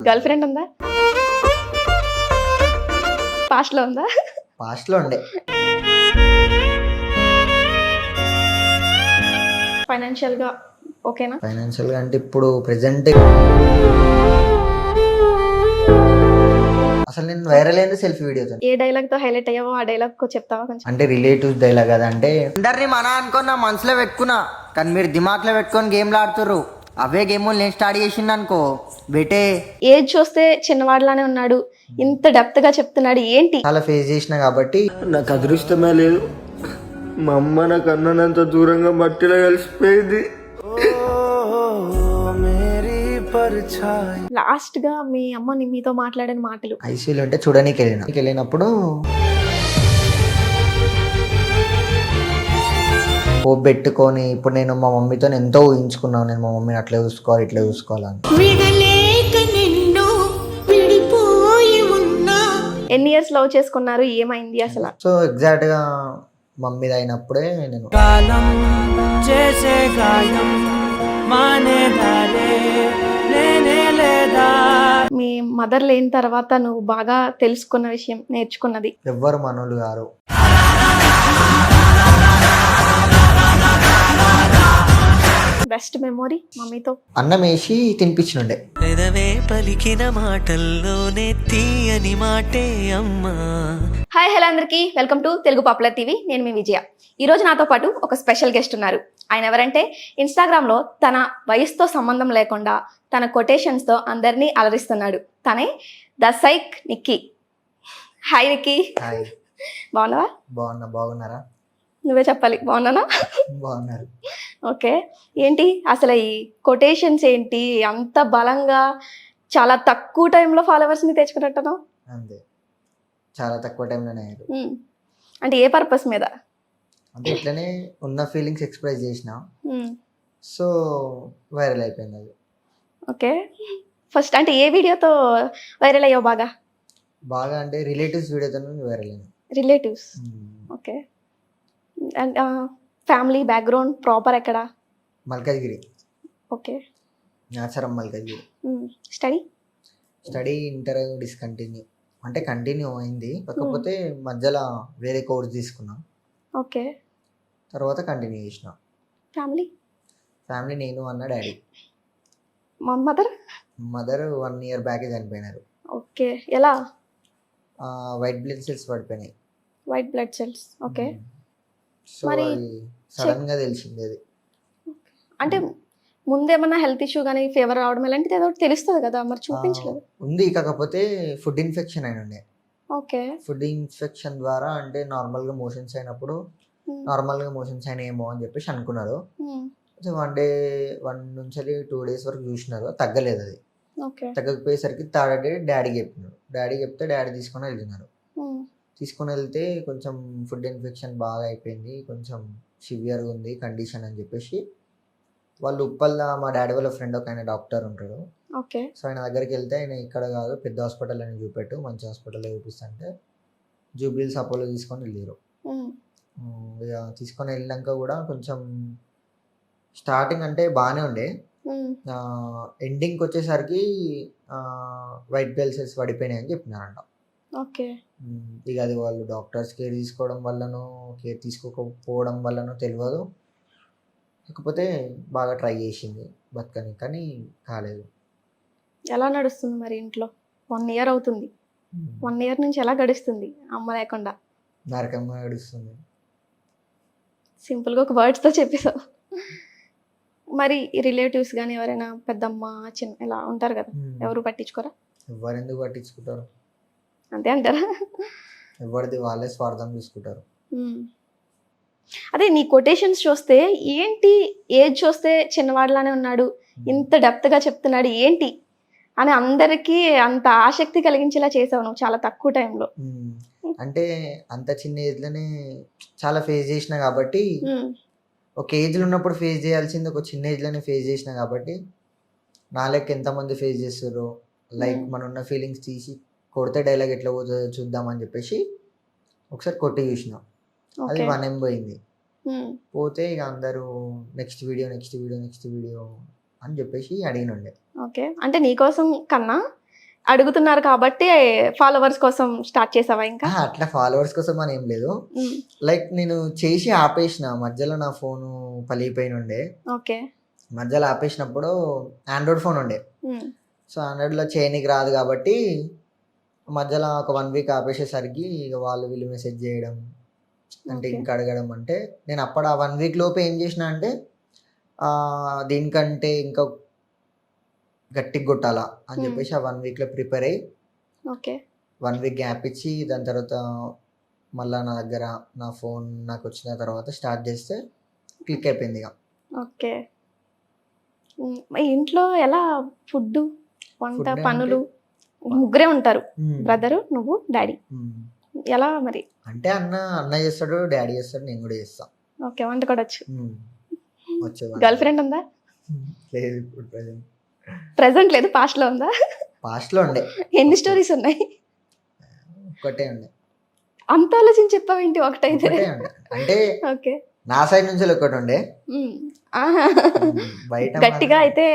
Girl friend ఉందా? Past లో ఉందా? పాస్ట్ లో ఉండే. ఫైనాన్షియల్ గా ఓకేనా? ఫైనాన్షియల్ గా అంటే ఇప్పుడు ప్రెసెంట్ అసలు నేను వైరల్ అయింది సెల్ఫీ వీడియోతో. ఏ డైలాగ్ తో హైలైట్ అయ్యావో ఆ డైలాగ్ చెప్తావా కొంచెం? అంటే రిలేటివ్స్ డైలాగ్ కదా, అంటే అందరినీ మన అనుకుని నా మనసులో పెట్టుకున్నా, కానీ మీరు దిమాగ్లో పెట్టుకొని గేమ్లు ఆడుతుర్రు. అవే గేములు నేను స్టార్ట్ చేసింది అనుకో బెటే. ఏజ్ చూస్తే చిన్నవాడిలానే ఉన్నాడు, ఇంత డెప్త్ గా చెప్తున్నాడు ఏంటి? చాలా ఫేస్ చేసిన కాబట్టి నాకు అదృష్టమే లేదు. మా అమ్మ నాకు అన్నంత దూరంగా మట్టిలో కలిసిపోయింది. లాస్ట్ గా మీ అమ్మ మీతో మాట్లాడిన మాటలు. ఐసీయూలో ఉంటే చూడడానికి వెళ్ళినప్పుడు హోప్ పెట్టుకొని ఇప్పుడు నేను మా మమ్మీతో ఎంతో ఊహించుకున్నాను, నేను మా మమ్మీని అట్లా చూసుకోవాలి ఇట్లా చూసుకోవాలని. ఎన్ని ఇయర్స్ లవ్ చేసుకున్నారు, ఏమైంది అసలు? సో ఎగ్జాక్ట్ గా మమ్మీది అయినప్పుడే నేను మీ మదర్ లేని తర్వాత నువ్వు బాగా తెలుసుకున్న విషయం, నేర్చుకున్నది? ఎవ్వరు మనోళ్ళు గారు. బెస్ట్ మెమొరీ మమ్మీతో? అన్నం వేసి తినిపించినుండే. పలికిన మాటల్లోనే తీయని మాటే అమ్మా. హాయ్ హలో అందరికీ, welcome to Telugu popular TV. నేను మీ విజయ. ఈరోజు నాతో పాటు ఒక స్పెషల్ గెస్ట్ ఉన్నారు. ఆయన ఎవరంటే ఇన్స్టాగ్రామ్లో తన వయసుతో సంబంధం లేకుండా తన కొటేషన్స్తో అందరినీ అలరిస్తున్నాడు. తనే the psych Nikki. Hi Nikki. Hi. బాగున్నావా? బాగున్నారా? నువ్వే చెప్పాలి. బాగున్నానా? బాగున్నారు. ఓకే, ఏంటి అసలు ఈ కొటేషన్స్ ఏంటి అంత బలంగా చాలా తక్కువ టైంలో ఫాలోవర్స్ని తెచ్చుకున్నట్టున్నావు? అంతే, చాలా తక్కువ టైంలోనే అయ్యారు. అంటే ఏ పర్పస్ మీద? అంటే ఇట్లనే ఉన్న ఫీలింగ్స్ ఎక్స్ప్రెస్ చేసిన, సో వైరల్ అయిపోయింది అది. ఓకే, ఫస్ట్ అంటే ఏ వీడియోతో వైరల్ అయ్యావు బాగా? అంటే రిలేటివ్స్ వీడియోతో వైరల్ అయింది. Relatives, okay. And family background proper ఎక్కడ? Malkajgiri. Okay, Nacharam Malkajgiri. Study inter discontinue, అంటే కంటిన్యూ అయింది, కాకపోతే మధ్యలో వేరే కోర్స్ తీసుకున్నా. ఓకే, తర్వాత కంటిన్యూ చేసిన. ఫ్యామిలీ నేను అన్న డాడీ. మదర్ 1 year బ్యాకే చనిపోయినారు. ఓకే, ఎలా? వైట్ బ్లడ్ సెల్స్ పడిపోయినాయి. White blood cells, okay. So అది సడన్ గా తెలిసింది అది. అంటే ముందేమన్నా హెల్త్ ఇష్యూ కానీ ఫీవర్ రావడం ఇలాంటిది ఏదో తెలుస్తుంది కదా, మరి చూపించలేదు? ఉంది, కాకపోతే ఫుడ్ ఇన్ఫెక్షన్ అయిన ఉండే. ఓకే, ఫుడ్ ఇన్ఫెక్షన్ ద్వారా అంటే నార్మల్గా మోషన్స్ అయినప్పుడు మోషన్స్ అయినాయేమో అని చెప్పేసి అనుకున్నారు. వన్ నుంచి 2 days వరకు చూసినారు, తగ్గలేదు అది. తగ్గకపోయేసరికి థర్డ్ డే డాడీకి చెప్పినారు. డాడీ చెప్తే డాడీ తీసుకొని వెళ్తున్నారు. తీసుకొని వెళ్తే కొంచెం ఫుడ్ ఇన్ఫెక్షన్ బాగా అయిపోయింది, కొంచెం సివియర్గా ఉంది కండిషన్ అని చెప్పేసి వాళ్ళు ఉప్పల్లా మా డాడీ వాళ్ళ ఫ్రెండ్ ఒక ఆయన డాక్టర్ ఉంటాడు. ఓకే, సో ఆయన దగ్గరికి వెళ్తే ఆయన ఇక్కడ కాదు పెద్ద హాస్పిటల్ అని చూపెట్టు, మంచి హాస్పిటల్లో చూపిస్తుంటే జూబ్లీహిల్స్ అపోలో తీసుకొని వెళ్ళారు. ఇక తీసుకొని వెళ్ళాక కూడా కొంచెం స్టార్టింగ్ అంటే బాగానే ఉండే, ఎండింగ్కి వచ్చేసరికి వైట్ బ్లడ్ సెల్స్ పడిపోయినాయి అని చెప్పినారంట. ఓకే, ఇక అది వాళ్ళు డాక్టర్స్ కేర్ తీసుకోవడం వల్లనో కేర్ తీసుకోకపోవడం వల్లనో తెలియదు, కాకపోతే బాగా ట్రై చేసింది బతకని, కానీ కాలేదు. ఎలా నడుస్తుంది మరి ఇంట్లో? 1 year అవుతుంది. 1 year నుంచి ఎలా గడుస్తుంది అమ్మ లేకుండా? నరకంగా గడుస్తుంది. సింపుల్గా ఒక వర్డ్స్తో చెప్పేసావు. మరి రిలేటివ్స్ కానీ ఎవరైనా పెద్దమ్మ చిన్న ఇలా ఉంటారు కదా, ఎవరు పట్టించుకోరా? ఎవరెందుకు పట్టించుకుంటారు, అంతే అంటారా? ఎవరిది వాళ్ళే స్వార్థం చూసుకుంటారు. అదే నీ కొటేషన్స్ చూస్తే ఏంటి, ఏజ్ చూస్తే చిన్నవాడిలానే ఉన్నాడు, ఇంత డెప్త్గా చెప్తున్నాడు ఏంటి అని అందరికీ అంత ఆసక్తి కలిగించేలా చేసావు నువ్వు చాలా తక్కువ టైంలో. అంటే అంత చిన్న ఏజ్లోనే చాలా ఫేస్ చేసిన కాబట్టి, ఒక ఏజ్లో ఉన్నప్పుడు ఫేస్ చేయాల్సింది ఒక చిన్న ఏజ్లోనే ఫేస్ చేసిన కాబట్టి, నా లెక్క ఎంతమంది ఫేస్ చేస్తారో, లైక్ మన ఉన్న ఫీలింగ్స్ తీసి కొడితే డైలాగ్ ఎట్లా పోతుందో చూద్దామని చెప్పేసి ఒకసారి కొట్టి చూసిన. అది 1 M పోయింది. పోతే ఇక అందరూ నెక్స్ట్ వీడియో అని చెప్పేసి అడిగినుండే. ఓకే, అంటే నీకోసం కన్నా అడుగుతున్నారు కాబట్టి ఫాలోవర్స్ కోసం స్టార్ట్ చేసావా ఇంకా? అట్లా ఫాలోవర్స్ కోసం అని ఏం లేదు. ఉమ్, లైక్ నేను చేసి ఆపేసిన మధ్యలో, నా ఫోను పలిగిపోయిన ఉండే. ఓకే. మధ్యలో ఆపేసినప్పుడు ఆండ్రాయిడ్ ఫోన్ ఉండే. ఉమ్, సో ఆండ్రాయిడ్లో చేయనికి రాదు కాబట్టి మధ్యలో ఒక 1 వీక్ ఆపేసేసరికి ఇక వాళ్ళు వీళ్ళు మెసేజ్ చేయడం అంటే Okay. ఇంకా అడగడం, అంటే నేను అప్పుడు ఆ 1 వీక్ లోపు ఏం చేసిన అంటే దీనికంటే ఇంకా గట్టిగా కొట్టాలా అని చెప్పేసి ఆ 1 వీక్లో ప్రిపేర్ అయ్యి ఓకే. 1 వీక్ గ్యాప్ ఇచ్చి దాని తర్వాత మళ్ళీ నా దగ్గర నా ఫోన్ నాకు వచ్చిన తర్వాత స్టార్ట్ చేస్తే క్లిక్ అయిపోయింది ఇక. ఓకే. మరి ఇంట్లో ఎలా ఫుడ్, వంట, Food అంటే- పనులు? ముగ్గురే ఉంటారు, బ్రదరు, నువ్వు, డాడీ. ఎలా మరి? అంటే అన్న చేస్తాడు, డాడీ చేస్తాడు, నేను కూడా చేస్తా. ఓకే, వంట కూడా వచ్చు. వచ్చేవాడు. గర్ల్ ఫ్రెండ్ ఉందా? లేదు ఇప్పుడు ప్రజెంట్. ప్రెసెంట్ లేదు, పాస్ట్ లో ఉందా? పాస్ట్లో ఉండే, ఎన్ని స్టోరీస్ ఉన్నాయి? ఒక్కటే ఉండే. అంత ఆలోచించి చెప్పావేంటి ఒకటైతే? ఒకటే ఉండే అంటే ఓకే. నా సైడ్ నుంచి ఒకటి ఉండే. ఉమ్, ఆహా. బయట గట్టిగా అయితే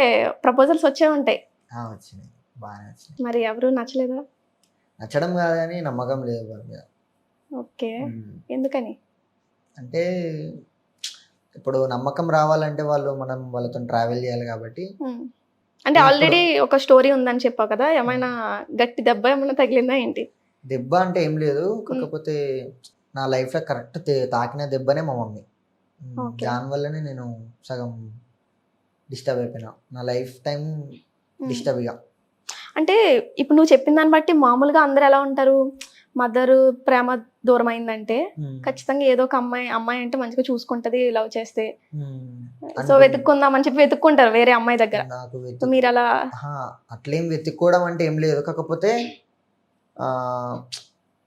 ప్రపోజల్స్ వచ్చే ఉంటాయి. వచ్చినాయి, బాగానే వచ్చినాయి. మరి ఎవరు నచ్చలేదా? నచ్చడం కాదు కానీ నమ్మకం లేదు వాళ్ళ మీద. ఓకే. ఎందుకని? అంటే ఇప్పుడు నమ్మకం రావాలంటే మనం వాళ్ళతో ట్రావెల్ చేయాలి కాబట్టి. అంటే ఆల్రెడీ ఒక స్టోరీ ఉందని చెప్పావు కదా, ఏమైనా గట్టి దెబ్బ ఏమైనా తగిలిందా ఏంటి? దెబ్బ అంటే ఏం లేదు, కాకపోతే నా లైఫ్లో కరెక్ట్ తాకిన దెబ్బనే మా మమ్మీ. Okay. దానివల్లనే నేను సగం డిస్టర్బ్ అయిపోయినా, నా లైఫ్ టైం డిస్టర్బ్ ఇక. అంటే ఇప్పుడు నువ్వు చెప్పిన దాన్ని బట్టి మామూలుగా అందరు ఎలా ఉంటారు, మదరు ప్రేమ దూరం అయిందంటే ఖచ్చితంగా ఏదో ఒక అమ్మాయి అంటే మంచిగా చూసుకుంటది లవ్ చేస్తే, సో వెతుక్కుందామని చెప్పి వెతుక్కుంటారు వేరే అమ్మాయి దగ్గర. నాకు సో మీరు అలా అట్లేం వెతుక్కోవడం అంటే ఏం లేదు, కాకపోతే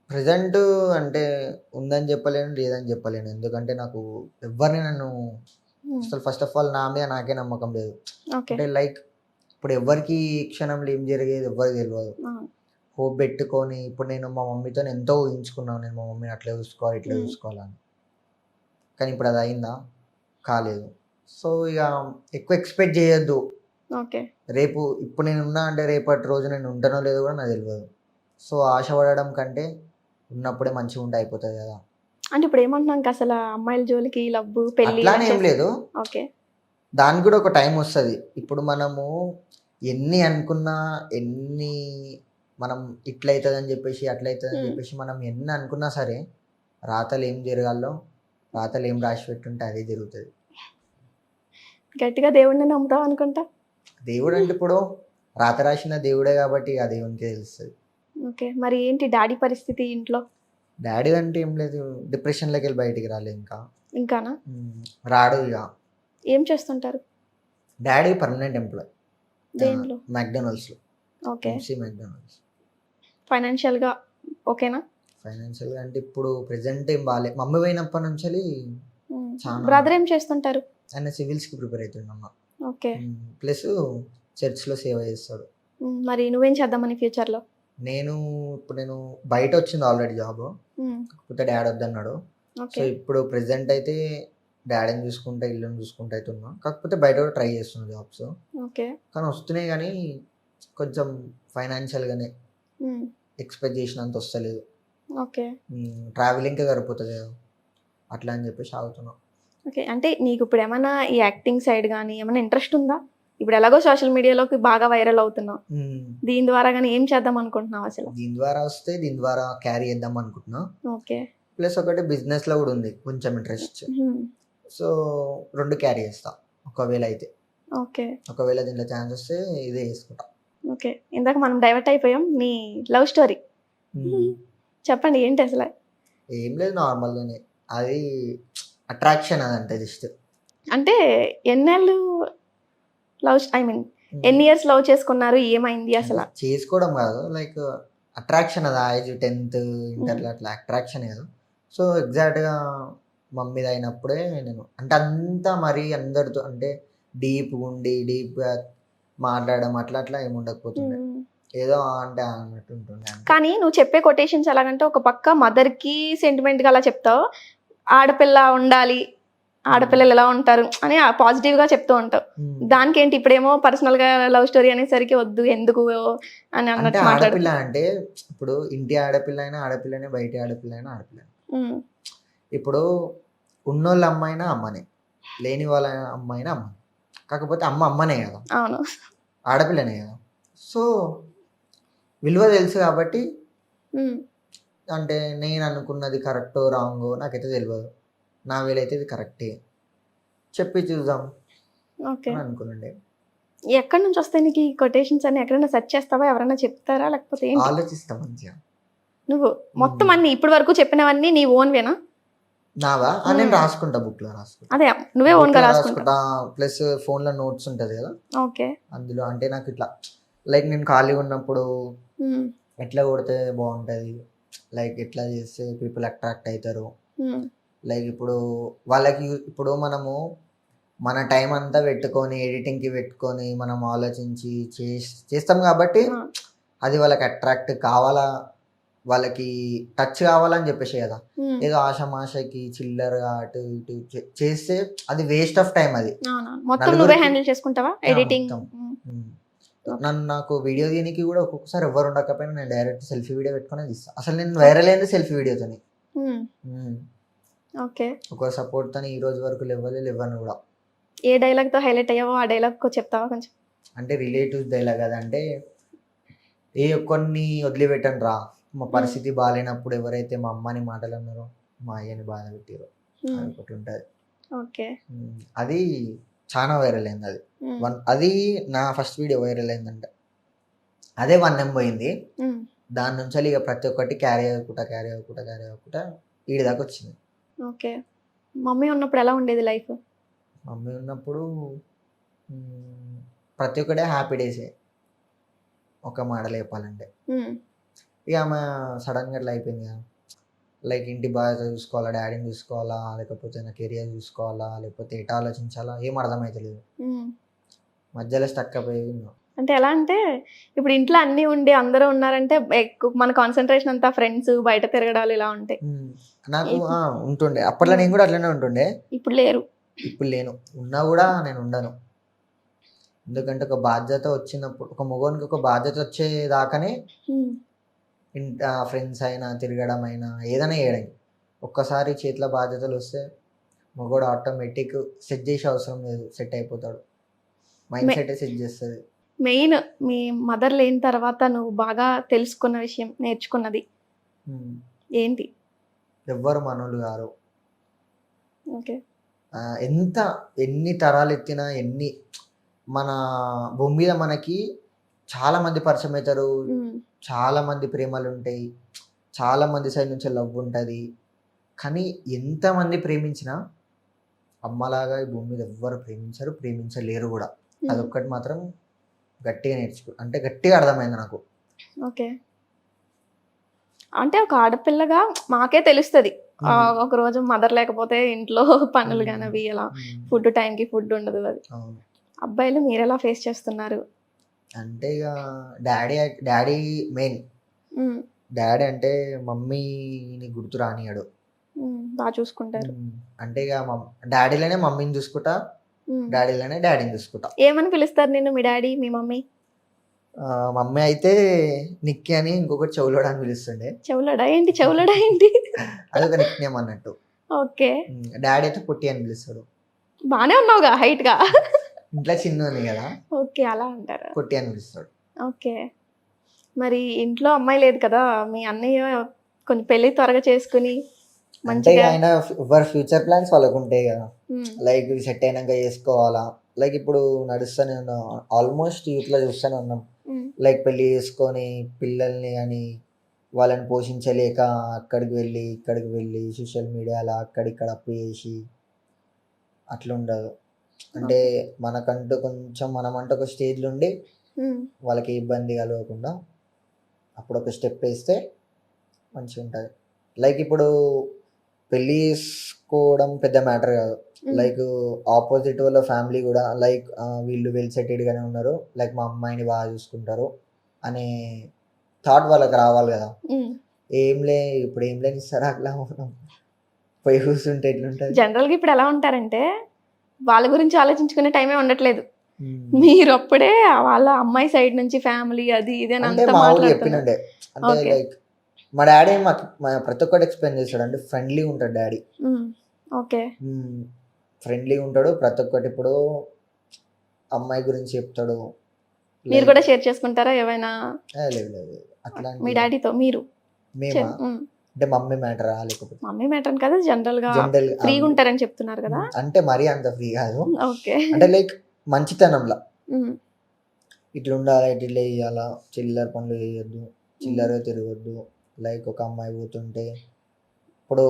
ప్రజెంట్ అంటే ఉందని చెప్పలేను, లేదని చెప్పలేను. ఎందుకంటే నాకు ఎవరిని నన్ను అసలు ఫస్ట్ ఆఫ్ ఆల్ నా మీద నాకే నమ్మకం లేదు. ఓకే. అంటే లైక్ ఇప్పుడు ఎవరికి ఈ క్షణంలో ఏం జరిగేది ఎవరికి తెలియదు. హోప్ పెట్టుకొని ఇప్పుడు నేను మా మమ్మీతో ఎంతో ఊహించుకున్నాను, నేను మా మమ్మీని అట్లా చూసుకోవాలి ఇట్లా చూసుకోవాలని. కానీ ఇప్పుడు అది అయిందా? కాలేదు. సో ఇక ఎక్కువ ఎక్స్పెక్ట్ చేయొద్దు. ఓకే. రేపు ఇప్పుడు నేను ఉన్నా అంటే రేపటి రోజు నేను ఉంటానో లేదో కూడా నాకు తెలియదు. సో ఆశపడడం కంటే ఉన్నప్పుడే మంచిగా ఉంటే అయిపోతుంది కదా. అంటే ఇప్పుడు ఏమంటున్నాం అసలు అమ్మాయిల జోలికి లవ్ పెళ్లి అట్లానే ఏం లేదు, ఓకే, దానికి కూడా ఒక టైం వస్తుంది. ఇప్పుడు మనము ఎన్ని అనుకున్నా, ఎన్ని మనం ఇట్లయితుంది అని చెప్పేసి అట్లయితుంది అని చెప్పేసి మనం ఎన్ని అనుకున్నా సరే రాతలు ఏం జరగాలో, రాతలు ఏం రాసి పెట్టుంటే అదే జరుగుతుంది. గట్టిగా దేవుడిని నమ్ముతావు అనుకుంటా. దేవుడు అంటే ఇప్పుడు రాత రాసిన దేవుడే కాబట్టి ఆ దేవునికి తెలుస్తుంది. ఓకే. మరి ఏంటి డాడీ పరిస్థితి ఇంట్లో? డాడీ అంటే ఏం లేదు, డిప్రెషన్లోకి వెళ్ళి బయటికి రాలేదు ఇంకానా? రాడు ఇక. ఏం చేస్తుంటారు? డాడీ పర్మనెంట్ ఎంప్లాయ్ దేంట్లో? మెక్డొనాల్డ్స్లో. ఓకే. మెక్డొనాల్డ్స్. ఫైనాన్షియల్ గా ఓకేనా? ఫైనాన్షియల్గా అంటే ఇప్పుడు ప్రెసెంట్ ఏం బాగాలేదు. మమ్మీ పోయినప్పటి నుంచి చాలా. బ్రదర్ ఏం చేస్తుంటారు? ఆయన సివిల్స్కి ప్రిపేర్ అవుతుండమ్మ. ఓకే. ప్లస్ చర్చ్లో సేవ చేస్తాడు. మరి నువ్వేం చేద్దామని ఫ్యూచర్ లో? నేను బయట వచ్చింది ఆల్రెడీ జాబ్, కాకపోతే డాడీ వద్దన్నాడు. So okay. ఇప్పుడు ప్రెసెంట్ అయితే డాడీని చూసుకుంటా ఇల్లుని చూసుకుంటా అవుతున్నా, కాకపోతే బయట కూడా ట్రై చేస్తున్నా జాబ్స్. ఓకే. కానీ వస్తున్నాయి కానీ కొంచెం ఫైనాన్షియల్గానే ఎక్స్పెక్ట్ చేసినంత వస్తలేదు. ఓకే. ట్రావెలింగ్కే సరిపోతుంది కదా, అట్లా అని చెప్పేసి ఆగుతున్నాం. ఓకే. అంటే నీకు ఇప్పుడు ఏమైనా ఈ యాక్టింగ్ సైడ్ కానీ ఏమైనా ఇంట్రెస్ట్ ఉందా? ఇప్పుడు ఎలాగో సోషల్ మీడియాలోకి బాగా వైరల్ అవుతున్నావు, దీని ద్వారా కానీ ఏం చేద్దాం అనుకుంటున్నావు అసలు? దీని ద్వారా వస్తే దీని ద్వారా క్యారీ చేద్దాం అనుకుంటున్నా. ఓకే. ప్లస్ ఒకటి బిజినెస్లో కూడా ఉంది కొంచెం ఇంట్రెస్ట్. సో 2 క్యారీ చేస్తా ఒకవేళ అయితే. ఓకే. ఒకవేళ దీంట్లో ఛాన్స్ వస్తే ఇదే చేసుకుంటా. ఓకే. ఇందాక మనం డైవర్ట్ అయిపోయాం, నీ లవ్ స్టోరీ చెప్పండి ఏంటి అసలు? ఏం లేదు, నార్మల్గానే. అది అట్రాక్షన్, అదంటే జస్ట్. అంటే ఎన్నేళ్ళు లవ్, ఐ మీన్ ఎన్ని ఇయర్స్ లవ్ చేసుకున్నారు, ఏమైంది అసలు? చేసుకోవడం కాదు, లైక్ అట్రాక్షన్. అది ఏజ్ 10th ఇంటర్లో అట్లా అట్రాక్షన్ కాదు. సో ఎగ్జాక్ట్గా మమ్మీది అయినప్పుడే నేను అంటే అంతా మరీ అందరితో అంటే డీప్గా మాట్లాడడం అట్లా ఏమి ఉండకపోతుండే, ఏదో అంటే అన్నట్టు ఉంటుండే. కానీ నువ్వు చెప్పే కొటేషన్స్ ఎలాగంటే ఒక పక్క మదర్కి సెంటిమెంట్గా అలా చెప్తావు, ఆడపిల్ల ఉండాలి ఆడపిల్లలు ఎలా ఉంటారు అని పాజిటివ్ గా చెప్తూ ఉంటావు. దానికి ఏంటి ఇప్పుడేమో పర్సనల్ గా లవ్ స్టోరీ అనేసరికి వద్దు ఎందుకు అని అంటే అన్నట్టు ఆడపిల్ల మాట్లాడుతున్నా. అంటే ఇప్పుడు ఇంటి ఆడపిల్ల అయినా ఆడపిల్లనే, బయట ఆడపిల్ల అయినా ఆడపిల్ల. ఉమ్, ఇప్పుడు ఉన్నోళ్ళ అమ్మాయినా అమ్మనే, లేని వాళ్ళ అమ్మాయినా అమ్మనే. కాకపోతే అమ్మనే కదా, అవును. ఆడపిల్లనే కదా. సో విలువ తెలుసు కాబట్టి, ఉమ్, అంటే నేను అనుకున్నది కరెక్టో రాంగో నాకైతే తెలియదు. నా వేలైతే ఇది కరెక్టే, చెప్పి చూద్దాం ఓకే. అని అనుకున్నాండి. ఎక్కడి నుంచి వస్తాయి నీకు ఈ కొటేషన్స్ అని? ఎక్కడైనా సెర్చ్ చేస్తావా, ఎవరైనా చెప్తారా, లేకపోతే ఏంటి? ఆలోచిస్తా మంచిగా. నువ్వు మొత్తం అన్ని ఇప్పటి వరకు చెప్పినవన్నీ నీ ఓన్ వేనా? నావా? నేను రాసుకుంటా, బుక్ లో రాసుకుంటా. అదే నువ్వే ఓన్ గా Book లో రాసుకుంటా. ప్లస్ ఫోన్ లో నోట్స్ ఉంటది కదా, ఓకే. అందులో అంటే నాకు ఇట్లా లైక్ నేను ఖాళీగా ఉన్నప్పుడు ఉమ్, ఎట్లా కొడితే బాగుంటుంది, లైక్ ఎట్లా చేస్తే పీపుల్ అట్రాక్ట్ అవుతారు, ఉమ్, లైక్ ఇప్పుడు వాళ్ళకి ఇప్పుడు మనము మన టైం అంతా పెట్టుకొని ఎడిటింగ్కి పెట్టుకొని మనం ఆలోచించి చేస్తాం కాబట్టి ఆ, అది వాళ్ళకి అట్రాక్ట్ కావాలా, వాళ్ళకి టచ్ కావాలని చెప్పేసి కదా. ఉమ్, ఏదో ఆషామాషకి చిల్లరగా అటు ఇటు చేస్తే అది వేస్ట్ ఆఫ్ టైం. అది అవునా? మొత్తం నువ్వే నలుగురికి హ్యాండిల్ చేసుకుంటావా ఎడిటింగ్? మొత్తం. నాకు వీడియో దీనికి కూడా ఒక్కొక్కసారి ఎవరు ఉండకపోయినా నేను డైరెక్ట్ సెల్ఫీ వీడియో పెట్టుకునే తీస్తాను. అసలు నేను వైరల్ అయింది సెల్ఫీ వీడియోతోని. ఓకే. ఒక సపోర్ట్ తోని ఈ రోజు వరకు లేవను కూడా. ఏ డైలాగ్ తో హైలైట్ అయ్యావో ఆ డైలాగ్ చెప్తావా కొంచెం? అంటే రిలేటివ్స్ డైలాగ్ కదా, అంటే ఏ ఒక్కరిని వదిలిపెట్టను రా, మా పరిస్థితి బాగాలేనప్పుడు ఎవరైతే మా అమ్మని మాటలు అన్నారో, మా అయ్యని బాధ పెట్టారో, అది ఒకటి ఉంటుంది. ఓకే. అది చాలా వైరల్ అయింది. అది అది నా ఫస్ట్ వీడియో వైరల్ అయిందంట. అదే 1M పోయింది. దాని నుంచి ఇక ప్రతి ఒక్కటి క్యారీ అవ్వకుండా ఈడి దాకా వచ్చింది. ఓకే. మమ్మీ ఉన్నప్పుడు ఎలా ఉండేది లైఫ్? మమ్మీ ఉన్నప్పుడు ప్రతి ఒక్కటే హ్యాపీ డేసే, ఒక మాటలు చెప్పాలంటే. ఇక ఆమె సడన్గా అట్లా అయిపోయింది కదా, లైక్ ఇంటి బాధ్యత చూసుకోవాలా, డాడీని చూసుకోవాలా, లేకపోతే నా కెరియర్ చూసుకోవాలా, లేకపోతే ఎటు ఆలోచించాలా ఏం అర్థమవుతలేదు. మధ్యలో స్టక్ అయిపోయి ఉన్నాం. అంటే ఎలా అంటే ఇప్పుడు ఇంట్లో అన్నీ ఉండి అందరూ ఉన్నారంటే మన కాన్సన్ట్రేషన్ అంతా ఫ్రెండ్స్, బయట తిరగడాలు ఇలా ఉంటాయి. నాకు ఉంటుండే అప్పట్లో, నేను కూడా అట్లనే ఉంటుండే. ఇప్పుడు లేరు. ఇప్పుడు లేను, ఉన్నా కూడా నేను ఉండను. ఎందుకంటే ఒక బాధ్యత వచ్చినప్పుడు, ఒక మగవానికి ఒక బాధ్యత వచ్చేదాకానే ఫ్రెండ్స్ అయినా తిరగడం అయినా ఏదైనా చేయడం. ఒక్కసారి చేతిలో బాధ్యతలు వస్తే మగవాడు ఆటోమేటిక్ సెట్ చేసే అవసరం లేదు, సెట్ అయిపోతాడు. మైండ్ సెట్ సెట్ చేస్తుంది. మెయిన్ మీ మదర్ లేని తర్వాత నువ్వు బాగా తెలుసుకున్న విషయం, నేర్చుకున్నది ఏంటి? ఎవ్వరు మనోళ్ళు గారు. ఓకే. ఎన్ని తరాలు ఎత్తినా, మన భూమి మీద మనకి చాలా మంది పరిచయం అవుతారు, చాలా మంది ప్రేమలు ఉంటాయి, చాలా మంది సైడ్ నుంచి లవ్ ఉంటుంది. కానీ ఎంతమంది ప్రేమించినా అమ్మలాగా ఈ భూమి మీద ఎవ్వరు ప్రేమించలేరు కూడా. అదొక్కటి మాత్రం గట్టిగా అంటే గట్టిగా అర్థమైంది నాకు. ఓకే. అంటే ఒక ఆడపిల్లగా మాకే తెలుస్తుంది, ఒక రోజు మదర్ లేకపోతే ఇంట్లో పనులు కానవి, అలా ఫుడ్ టైంకి ఫుడ్ ఉండదు. అది అబ్బాయిలు మీరు ఎలా ఫేస్ చేస్తున్నారు? అంటే ఇక డాడీ మెయిన్. డాడీ అంటే మమ్మీని గుర్తు రానియాడు, బాగా చూసుకుంటారు. అంటే ఇక డాడీలోనే మమ్మీని చూసుకుంటా, డాడీలోనే డాడీని చూసుకుంటా. ఏమని పిలుస్తారు నిన్ను మీ డాడీ, మీ మమ్మీ? మమ్మీ అయితే నిక్కీ అని, ఇంకొకటి చెవులోడా అని పిలుస్తుండే. చెవులోడా ఏంటి? చెవులోడా ఏంటి? అదొక నిక్ నేమ్ అన్నట్టు. ఓకే. డాడీ అయితే పొట్టి అని పిలుస్తాడు. బానే ఉన్నావుగా హైట్ గా. ఇంట్లో చిన్న ఉంది కదా, ఓకే, అలా అంటారా? పొట్టి అని పిలుస్తాడు. ఓకే. మరి ఇంట్లో అమ్మాయి లేదు కదా, మీ అన్నయ్య కొంచెం పెళ్లి త్వరగా చేసుకుని మంచిగా, ఆయన ఎవరి ఫ్యూచర్ ప్లాన్స్ వాళ్ళకు ఉంటాయి కదా, లైక్ సెట్ అయినాక చేసుకోవాలా. లైక్ ఇప్పుడు నడుస్తూనే ఉన్నాం, ఆల్మోస్ట్ యూత్లో చూస్తూనే ఉన్నాం, లైక్ పెళ్లి చేసుకొని పిల్లల్ని అని వాళ్ళని పోషించలేక అక్కడికి వెళ్ళి ఇక్కడికి వెళ్ళి సోషల్ మీడియాలో అక్కడిక్కడ అప్పు చేసి అట్లా ఉండదు. అంటే మనకంటూ కొంచెం మనమంటూ ఒక స్టేజ్లో ఉండి వాళ్ళకి ఇబ్బంది కలగకుండా అప్పుడు ఒక స్టెప్ వేస్తే మంచిగా ఉంటుంది. లైక్ ఇప్పుడు పెళ్ళి చేసుకోవడం పెద్ద మ్యాటర్ కాదు, లైక్ ఆపోజిట్ వాళ్ళ ఫ్యామిలీ కూడా లైక్ వీళ్ళు వెల్ సెటిల్డ్గానే ఉన్నారు, లైక్ మా అమ్మాయిని బాగా చూసుకుంటారు అనే థాట్ వాళ్ళకి రావాలి కదా. ఇప్పుడు ఏం లేని ఇస్తారా అట్లా పోయి కూర్చుంటే ఎట్లుంటది? జనరల్గా ఇప్పుడు ఎలా ఉంటారంటే వాళ్ళ గురించి ఆలోచించుకునే టైమే ఉండట్లేదు. ఉమ్. మీరు అప్పుడే వాళ్ళ అమ్మాయి సైడ్ నుంచి ఫ్యామిలీ అది ఇది అని అంటే అంతా మా ఊరు మాట్లాడుతున్నారు. చెప్పినండే అంటే Okay. లైక్ మా డాడీ మాకు ప్రతి ఒక్కటి ఎక్స్ప్లెయిన్ చేస్తాడు. అంటే ఫ్రెండ్లీ ఉంటాడు డాడీ, ఓకే. ఫ్రెండ్లీ ఉంటాడు ప్రతి ఒక్కటి. ఇప్పుడు అమ్మాయి గురించి చెప్తాడు. మీరు కూడా షేర్ చేసుకుంటారా ఏమైనా లేదు లేదు లేదు. అట్లా మీ డాడీతో? మీరు మేమా అంటే మమ్మీ మ్యాటరా లేకపోతే మమ్మీ మ్యాటర్ కదా, జనరల్ గా జనరల్ ఫ్రీగా ఉంటారని చెప్తున్నారు కదా. అంటే మరీ అంత ఫ్రీ కాదు. ఓకే. అంటే లైక్ మంచితనంలా ఇట్లా ఉండాలి, ఇట్లా వేయాలా, చిల్లర పనులు చేయొద్దు, చిల్లరగా తిరగొద్దు. లైక్ ఒక అమ్మాయి పోతుంటే ఇప్పుడు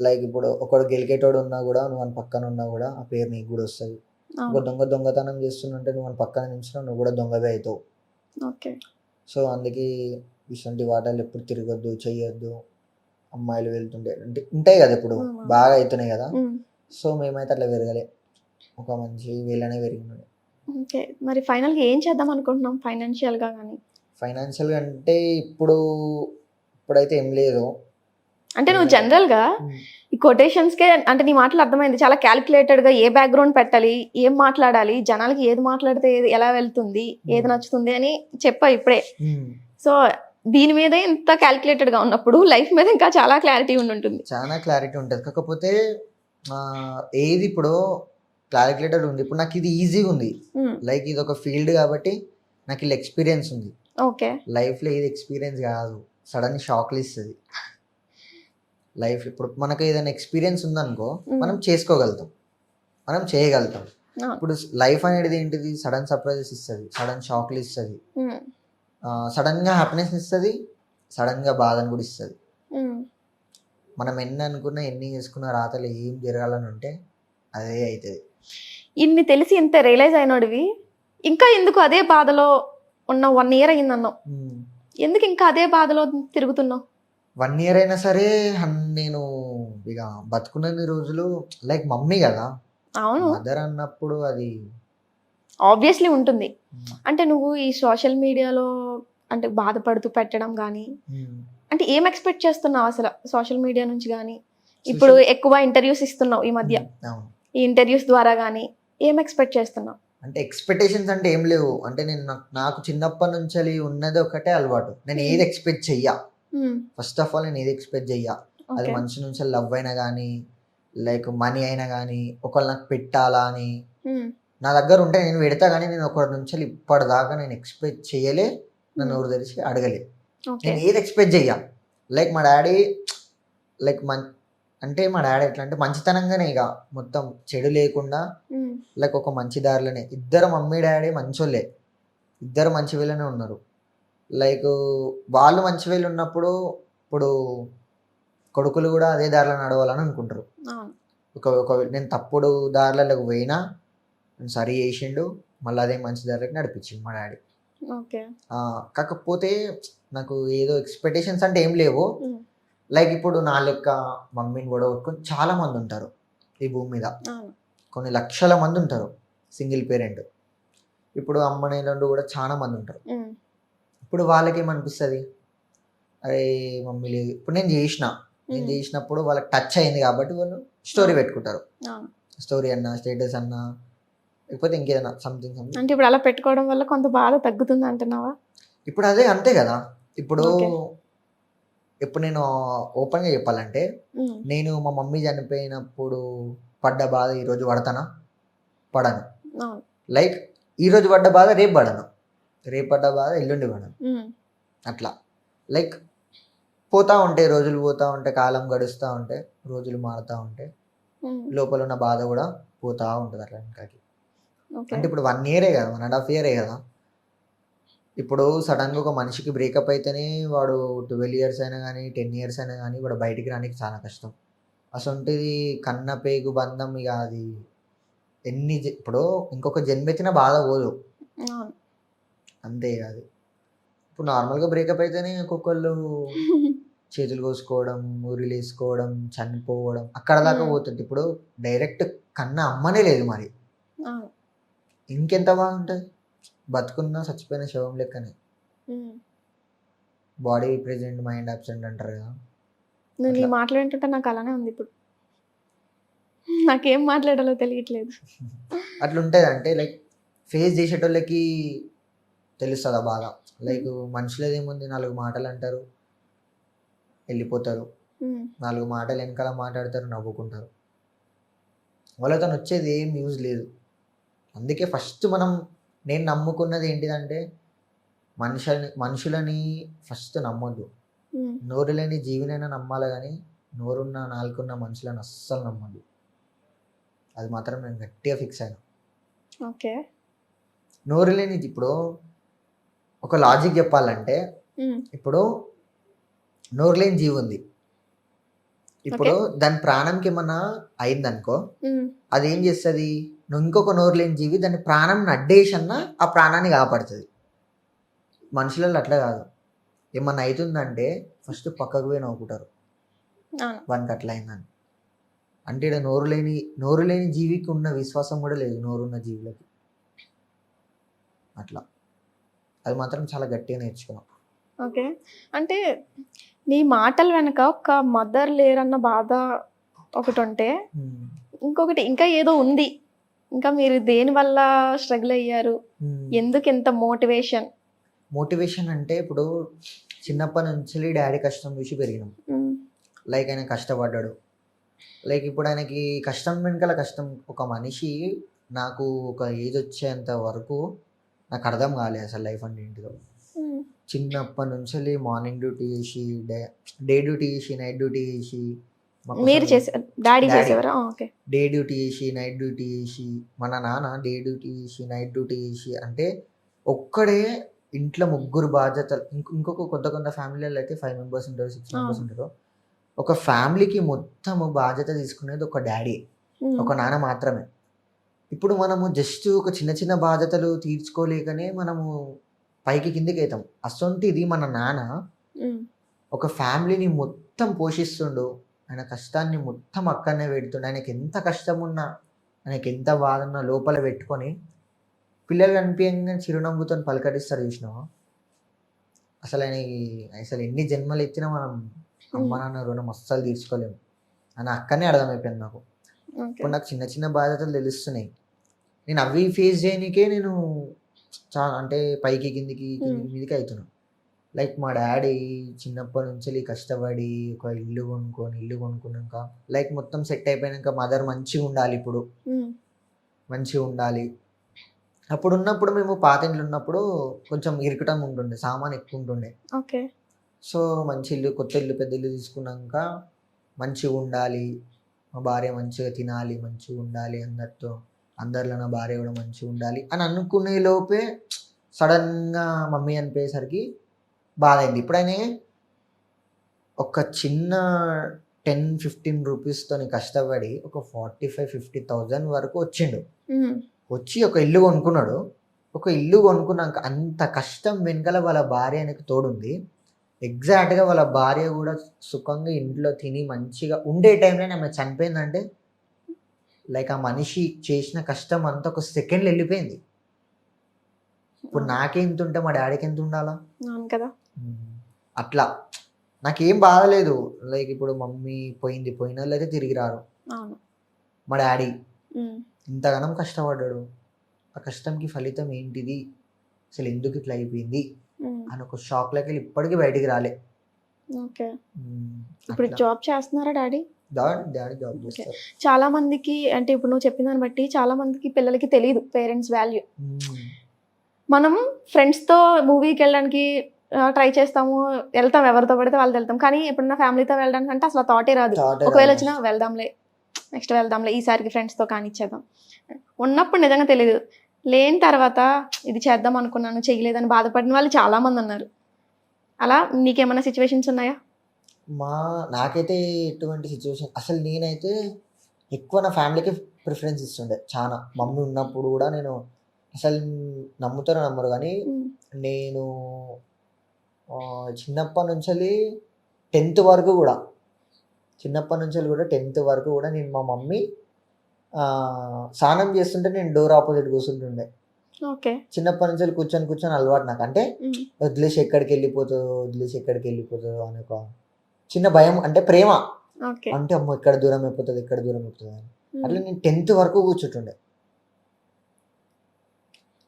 లైక్ ఇప్పుడు ఒకడు గెలికేటోడు ఉన్నా కూడా నువ్వు అని పక్కన ఉన్నా కూడా ఆ పేరు నీకు కూడా వస్తుంది. ఒక దొంగతనం చేస్తుంటే నువ్వు అని పక్కన నిలిచినా నువ్వు కూడా దొంగవే అవుతావు. ఓకే. సో అందుకే ఇటువంటి వాటాలు ఎప్పుడు తిరగొద్దు, చెయ్యొద్దు. అమ్మాయిలు వెళ్తుంటే అంటే ఉంటాయి కదా ఇప్పుడు బాగా అవుతున్నాయి కదా. సో మేమైతే అట్లా పెరగలే, ఒక మంచి వీళ్ళనే పెరిగినాడు. ఓకే. మరి ఫైనల్గా ఏం చేద్దాం అనుకుంటున్నాం ఫైనాన్షియల్గా కానీ? ఫైనాన్షియల్గా అంటే ఇప్పుడైతే ఏం లేదు. అంటే నువ్వు జనరల్గా ఈ కొటేషన్స్కే అంటే నీ మాటలు అర్థమైంది, చాలా క్యాలిక్యులేటెడ్గా ఏ బ్యాక్గ్రౌండ్ పెట్టాలి, ఏం మాట్లాడాలి, జనాలకి ఏది మాట్లాడితే ఎలా వెళ్తుంది, ఏది నచ్చుతుంది అని చెప్పా ఇప్పుడే. సో దీని మీదే ఇంత క్యాలిక్యులేటెడ్గా ఉన్నప్పుడు లైఫ్ మీద ఇంకా చాలా క్లారిటీ ఉంటుంది. చాలా క్లారిటీ ఉంటుంది. కాకపోతే ఏది ఇప్పుడు క్యాలిక్యులేటెడ్ ఉంది. ఇప్పుడు నాకు ఇది ఈజీగా ఉంది, లైక్ ఇది ఒక ఫీల్డ్ కాబట్టి నాకు ఇలా ఎక్స్పీరియన్స్ ఉంది. ఓకే. లైఫ్లో ఇది ఎక్స్పీరియన్స్ కాదు, సడన్ షాక్లు ఇస్తుంది లైఫ్. ఇప్పుడు మనకు ఏదైనా ఎక్స్పీరియన్స్ ఉందనుకో మనం చేసుకోగలుగుతాం, మనం చేయగలుగుతాం. ఇప్పుడు లైఫ్ అనేది ఏంటిది, సడన్ సర్ప్రైజెస్ ఇస్తుంది, సడన్ షాక్లు ఇస్తుంది, సడన్గా హ్యాపీనెస్ ఇస్తుంది, సడన్గా బాధను కూడా ఇస్తుంది. మనం ఎన్ని అనుకున్నా ఎన్ని చేసుకున్నా రాతలు ఏం జరగాలని ఉంటే అదే అవుతుంది. ఇన్ని తెలిసి ఇంత రియలైజ్ అయినోడివి ఇంకా ఎందుకు అదే బాధలో ఉన్న 1 year అయిందన్నావు, ఎందుకు ఇంకా అదే బాధలో తిరుగుతున్నావు? 1 year అయినా సరే నేను ఇక బతుకున్నన్ని రోజులు లైక్ మమ్మీ కదా. అవును, మదర్ అన్నప్పుడు అది ఆబ్వియస్లీ ఉంటుంది. అంటే నువ్వు ఈ సోషల్ మీడియాలో అంటే బాధపడుతూ పెట్టడం కానీ అంటే ఏం ఎక్స్పెక్ట్ చేస్తున్నావు అసలు సోషల్ మీడియా నుంచి కానీ? ఇప్పుడు ఎక్కువ ఇంటర్వ్యూస్ ఇస్తున్నావు ఈ మధ్య, ఈ ఇంటర్వ్యూస్ ద్వారా కానీ ఏం ఎక్స్పెక్ట్ చేస్తున్నావు? అంటే ఎక్స్పెక్టేషన్స్ అంటే ఏం లేవు. అంటే నేను నాకు చిన్నప్పటి నుంచి ఉన్నది ఒకటే అలవాటు, నేను ఏది ఎక్స్పెక్ట్ చెయ్యా. ఫస్ట్ ఆఫ్ ఆల్ నేను ఏది ఎక్స్పెక్ట్ చెయ్యా. అది మనిషి నుంచి లవ్ అయినా కానీ లైక్ మనీ అయినా కానీ ఒకళ్ళు నాకు పెట్టాలా అని నా దగ్గర ఉంటే నేను పెడతా. కానీ నేను ఒకరి నుంచి ఇప్పటిదాకా నేను ఎక్స్పెక్ట్ చేయలే, నన్ను ఎవరు తెలిసి అడగలే. నేను ఏది ఎక్స్పెక్ట్ చెయ్యా. లైక్ మా డాడీ లైక్ అంటే మా డాడీ ఎట్లా అంటే మంచితనంగానే ఇక మొత్తం చెడు లేకుండా లైక్ ఒక మంచి దారిలోనే. ఇద్దరు మమ్మీ డాడీ మంచోళ్ళే, ఇద్దరు మంచి వేళనే ఉన్నారు. లైక్ వాళ్ళు మంచి వేలు ఉన్నప్పుడు ఇప్పుడు కొడుకులు కూడా అదే దారిలో నడవాలని అనుకుంటారు. ఒక నేను తప్పుడు దారిలోకి పోయినా నేను సరి చేసిండు, మళ్ళీ అదే మంచి దారిలోకి నడిపించిండు మా డాడీ. కాకపోతే నాకు ఏదో ఎక్స్పెక్టేషన్స్ అంటే ఏం లేవు. లైక్ ఇప్పుడు నా లెక్క మమ్మీని కూడా కొట్టుకొని చాలా మంది ఉంటారు ఈ భూమి మీద, కొన్ని లక్షల మంది ఉంటారు సింగిల్ పేరెంట్. ఇప్పుడు అమ్మనేళ్ళు కూడా చాలా మంది ఉంటారు. ఇప్పుడు వాళ్ళకి ఏమనిపిస్తుంది, అరే మమ్మీ లేదు. ఇప్పుడు నేను చేసినప్పుడు వాళ్ళకి టచ్ అయింది కాబట్టి వాళ్ళు స్టోరీ పెట్టుకుంటారు. స్టోరీ అన్నా స్టేటస్ అన్నా లేకపోతే ఇంకేదైనా సంథింగ్. అంటే ఇప్పుడు అలా పెట్టుకోవడం వల్ల కొంత బాధ తగ్గుతుంది అంటున్నావా? ఇప్పుడు అదే అంతే కదా. ఇప్పుడు నేను ఓపెన్గా చెప్పాలంటే నేను మా మమ్మీ చనిపోయినప్పుడు పడ్డ బాధ ఈరోజు పడను. లైక్ ఈరోజు పడ్డ బాధ రేపు పడను, రేపు పడ్డ బాధ ఎల్లుండి పడను. అట్లా లైక్ పోతా ఉంటాయి రోజులు, పోతా ఉంటే కాలం గడుస్తూ ఉంటే రోజులు మారుతూ ఉంటే లోపల ఉన్న బాధ కూడా పోతా ఉంటుంది అట్లా వెనకకి. అంటే ఇప్పుడు 1 year కదా, 1.5 year కదా. ఇప్పుడు సడన్గా ఒక మనిషికి బ్రేకప్ అయితేనే వాడు 12 years అయినా కానీ 10 years అయినా కానీ వాడు బయటికి రానికి చాలా కష్టం. అసొంటిది కన్న పేగు బంధం ఇక అది ఇప్పుడు ఇంకొక జన్మెత్తిన బాధ పోదు అంతే. అది ఇప్పుడు నార్మల్గా బ్రేకప్ అయితేనే ఒక్కొక్కళ్ళు చేతులు కోసుకోవడం, ఊరిలు వేసుకోవడం, చనిపోవడం అక్కడ దాకా పోతుంది. ఇప్పుడు డైరెక్ట్ కన్న అమ్మనే లేదు, మరి ఇంకెంత బాగుంటుంది. బతుకున్నా చచ్చిపోయిన శవం లెక్కనే, బాడీ ప్రెజెంట్ మైండ్ అబ్సెంట్ అంటారు కదా. నువ్వు నీ అట్లా. మాటలు వింటుంటే నాకు అలానే ఉంది ఇప్పుడు. నాకేం మాట్లాడాలో తెలియట్లేదు. అట్లా ఉంటుంది. అంటే లైక్ ఫేస్ చేసేటోళ్ళకి తెలుస్తుంది ఆ బాధ. లైక్ మనుషులది ఏముంది, 4 మాటలు అంటారు వెళ్ళిపోతారు, 4 మాటలు వెనకాల మాట్లాడతారు నవ్వుకుంటారు, వాళ్ళతో వచ్చేది ఏం యూజ్ లేదు. అందుకే ఫస్ట్ నేను నమ్ముకున్నది ఏంటిదంటే మనుషులని ఫస్ట్ నమ్మొద్దు. నోరు లేని జీవినైనా నమ్మాలి కానీ నోరున్న నాలుగున్న మనుషులను అస్సలు నమ్మద్దు. అది మాత్రం నేను గట్టిగా ఫిక్స్ అయినా. ఓకే. నోరు లేని ఇప్పుడు ఒక లాజిక్ చెప్పాలంటే, ఇప్పుడు నోరు లేని జీవి ఉంది, ఇప్పుడు దాని ప్రాణంకి ఏమన్నా అయిందనుకో, అది ఏం చేస్తుంది, నువ్వు ఇంకొక నోరు లేని జీవి దాని ప్రాణం అడ్డేసన్నా ఆ ప్రాణాన్ని కాపాడుతుంది. మనుషులలో అట్లా కాదు, ఏమన్నా అవుతుందంటే ఫస్ట్ పక్కకు పోయి నవ్వుకుంటారు వానికి అట్లా అయిందని. అంటే ఇక్కడ నోరు లేని జీవికి ఉన్న విశ్వాసం కూడా లేదు నోరున్న జీవులకి. అట్లా అది మాత్రం చాలా గట్టిగా నేర్చుకున్నాం. ఓకే. అంటే నీ మాటల వెనక ఒక మదర్ లేరన్న బాధ ఒకటి ఉంటే, ఇంకొకటి ఇంకా ఏదో ఉంది. ఇంకా మీరు దేని వల్ల స్ట్రగుల్ అయ్యారు, ఎందుకు ఇంత మోటివేషన్ అంటే ఇప్పుడు చిన్నప్పటి నుంచి డాడీ కష్టం చూసి పెరిగినాం. లైక్ ఆయన కష్టపడ్డాడు. లైక్ ఇప్పుడు ఆయనకి కష్టం వెనకాల కష్టం. ఒక మనిషి నాకు ఒక ఏజ్ వచ్చేంత వరకు నాకు అర్థం కాలేదు అసలు లైఫ్ అంటే ఏంటిదో. చిన్నప్పటి నుంచి మార్నింగ్ డ్యూటీ చేసి డే డ్యూటీ చేసి నైట్ డ్యూటీ చేసి, మీరు చేసారు, డాడీ చేసేవారా? ఓకే. డే డ్యూటీ చేసి నైట్ డ్యూటీ చేసి, మన నాన్న డే డ్యూటీ చేసి నైట్ డ్యూటీ చేసి, అంటే ఒక్కడే ఇంట్లో 3 బాధ్యతలు. ఇంకొక కొంత ఫ్యామిలీలో అయితే 5 మెంబర్స్ ఉంటారు, 6 మెంబర్స్ ఉంటారు. ఒక ఫ్యామిలీకి మొత్తం బాధ్యత తీసుకునేది ఒక డాడీ, ఒక నాన్న మాత్రమే. ఇప్పుడు మనము జస్ట్ ఒక చిన్న బాధ్యతలు తీర్చుకోలేకనే మనము పైకి కిందికి అవుతాం. అసొంటిది మన నాన్న ఒక ఫ్యామిలీని మొత్తం పోషిస్తుండు. ఆయన కష్టాన్ని మొత్తం అక్కడనే పెడుతుండు. ఆయనకి ఎంత కష్టం ఉన్నా, ఆయనకి ఎంత బాధ ఉన్నా లోపల పెట్టుకొని పిల్లలు కనిపించగానే చిరునవ్వుతో పలకరిస్తారు చూసినావా. అసలు అసలు ఎన్ని జన్మలు ఎత్తినా మనం అమ్మ నాన్న రుణం అస్సలు తీర్చుకోలేము అని అక్కడనే అర్థమైపోయింది నాకు. ఇప్పుడు నాకు చిన్న బాధ్యతలు తెలుస్తున్నాయి, నేను అవి ఫేస్ చేయడానికే నేను చాలా అంటే పైకి కిందికి మీదికి అవుతున్నాను. లైక్ మా డాడీ చిన్నప్పటి నుంచి కష్టపడి ఒక ఇల్లు కొనుక్కున్నాక లైక్ మొత్తం సెట్ అయిపోయాక మదర్ మంచిగా ఉండాలి, ఇప్పుడు మంచిగా ఉండాలి. అప్పుడు ఉన్నప్పుడు మేము పాత ఇంట్లో ఉన్నప్పుడు కొంచెం ఇరుకటం ఉంటుండే, సామాన్ ఎక్కువ ఉంటుండే. ఓకే. సో మంచి ఇల్లు, కొత్త ఇల్లు, పెద్ద ఇల్లు తీసుకున్నాక మంచిగా ఉండాలి, మా భార్య మంచిగా తినాలి, మంచిగా ఉండాలి, అందరిలో నా భార్య కూడా మంచిగా ఉండాలి అని అనుకునే లోపే సడన్గా మమ్మీ అనిపోయేసరికి బాధ అయింది. ఇప్పుడు ఆయన ఒక చిన్న 10-15 రూపీస్తో కష్టపడి ఒక 45,000-50,000 వరకు వచ్చిండు. వచ్చి ఒక ఇల్లు కొనుక్కున్నాడు. ఒక ఇల్లు కొనుక్కున్నాక అంత కష్టం వెనకాల వాళ్ళ భార్య ఆయనకు తోడుంది. ఎగ్జాక్ట్గా వాళ్ళ భార్య కూడా సుఖంగా ఇంట్లో తిని మంచిగా ఉండే టైంలో ఆమె చనిపోయిందంటే లైక్ ఆ మనిషి చేసిన కష్టం అంతా ఒక సెకండ్లో వెళ్ళిపోయింది. ఇప్పుడు నాకెంత ఉంటే మా డాడీకి ఎంత ఉండాలా కదా. అట్లా నాకేం బాధ లేదు. లైక్ ఇప్పుడు మమ్మీ పోయిన వాళ్ళు అయితే తిరిగి రారు. మా డాడీ ఇంతగానం కష్టపడ్డాడు, ఆ కష్టంకి ఫలితం ఏంటిది, అసలు ఎందుకు ఇట్లా అయిపోయింది అని ఒక షాక్లోకి వెళ్ళి ఇప్పటికీ బయటికి రాలే. ఓకే. ఇప్పుడు జాబ్ చేస్తున్నారా డాడీ? డాడీ జాబ్ చేస్తారు. చాలా మందికి అంటే ఇప్పుడు నువ్వు చెప్పిన దాన్ని బట్టి చాలా మందికి పిల్లలకి తెలియదు పేరెంట్స్ వాల్యూ. మనం ఫ్రెండ్స్తో మూవీకి వెళ్ళడానికి ట్రై చేస్తాము, వెళ్తాం, ఎవరితో పడితే వాళ్ళతో వెళ్తాం. కానీ ఎప్పుడన్నా ఫ్యామిలీతో వెళ్ళడానికి అంటే అసలు థాటే రాదు. ఒకవేళ వచ్చినా నెక్స్ట్ వెళ్దాంలే ఈసారికి ఫ్రెండ్స్తో కానిచ్చేద్దాం. ఉన్నప్పుడు నిజంగా తెలియదు, లేని తర్వాత ఇది చేద్దాం అనుకున్నాను చేయలేదని బాధపడిన వాళ్ళు చాలామంది ఉన్నారు. అలా నీకేమైనా సిచ్యువేషన్స్ ఉన్నాయా? నాకైతే ఎటువంటి సిచ్యువేషన్, అసలు నేనైతే ఎక్కువ నా ఫ్యామిలీకి ప్రిఫరెన్స్ ఇస్తుండే చాలా. మమ్మీ ఉన్నప్పుడు కూడా నేను అసలు నమ్మరు కానీ నేను చిన్నప్పటి నుంచి 10th వరకు కూడా నేను మా మమ్మీ స్నానం చేస్తుంటే నేను డోర్ ఆపోజిట్ కూర్చుంటుండే. ఓకే. చిన్నప్పటి నుంచి కూర్చొని అలవాటు నాకు. అంటే వదిలేసి ఎక్కడికి వెళ్ళిపోతుందో అని ఒక చిన్న భయం అంటే ప్రేమ ఓకే. అంటే అమ్మో ఇక్కడ దూరం అయిపోతుంది ఇక్కడ దూరం అయిపోతుంది అని. అట్లా నేను 10th వరకు కూర్చుంటుండే.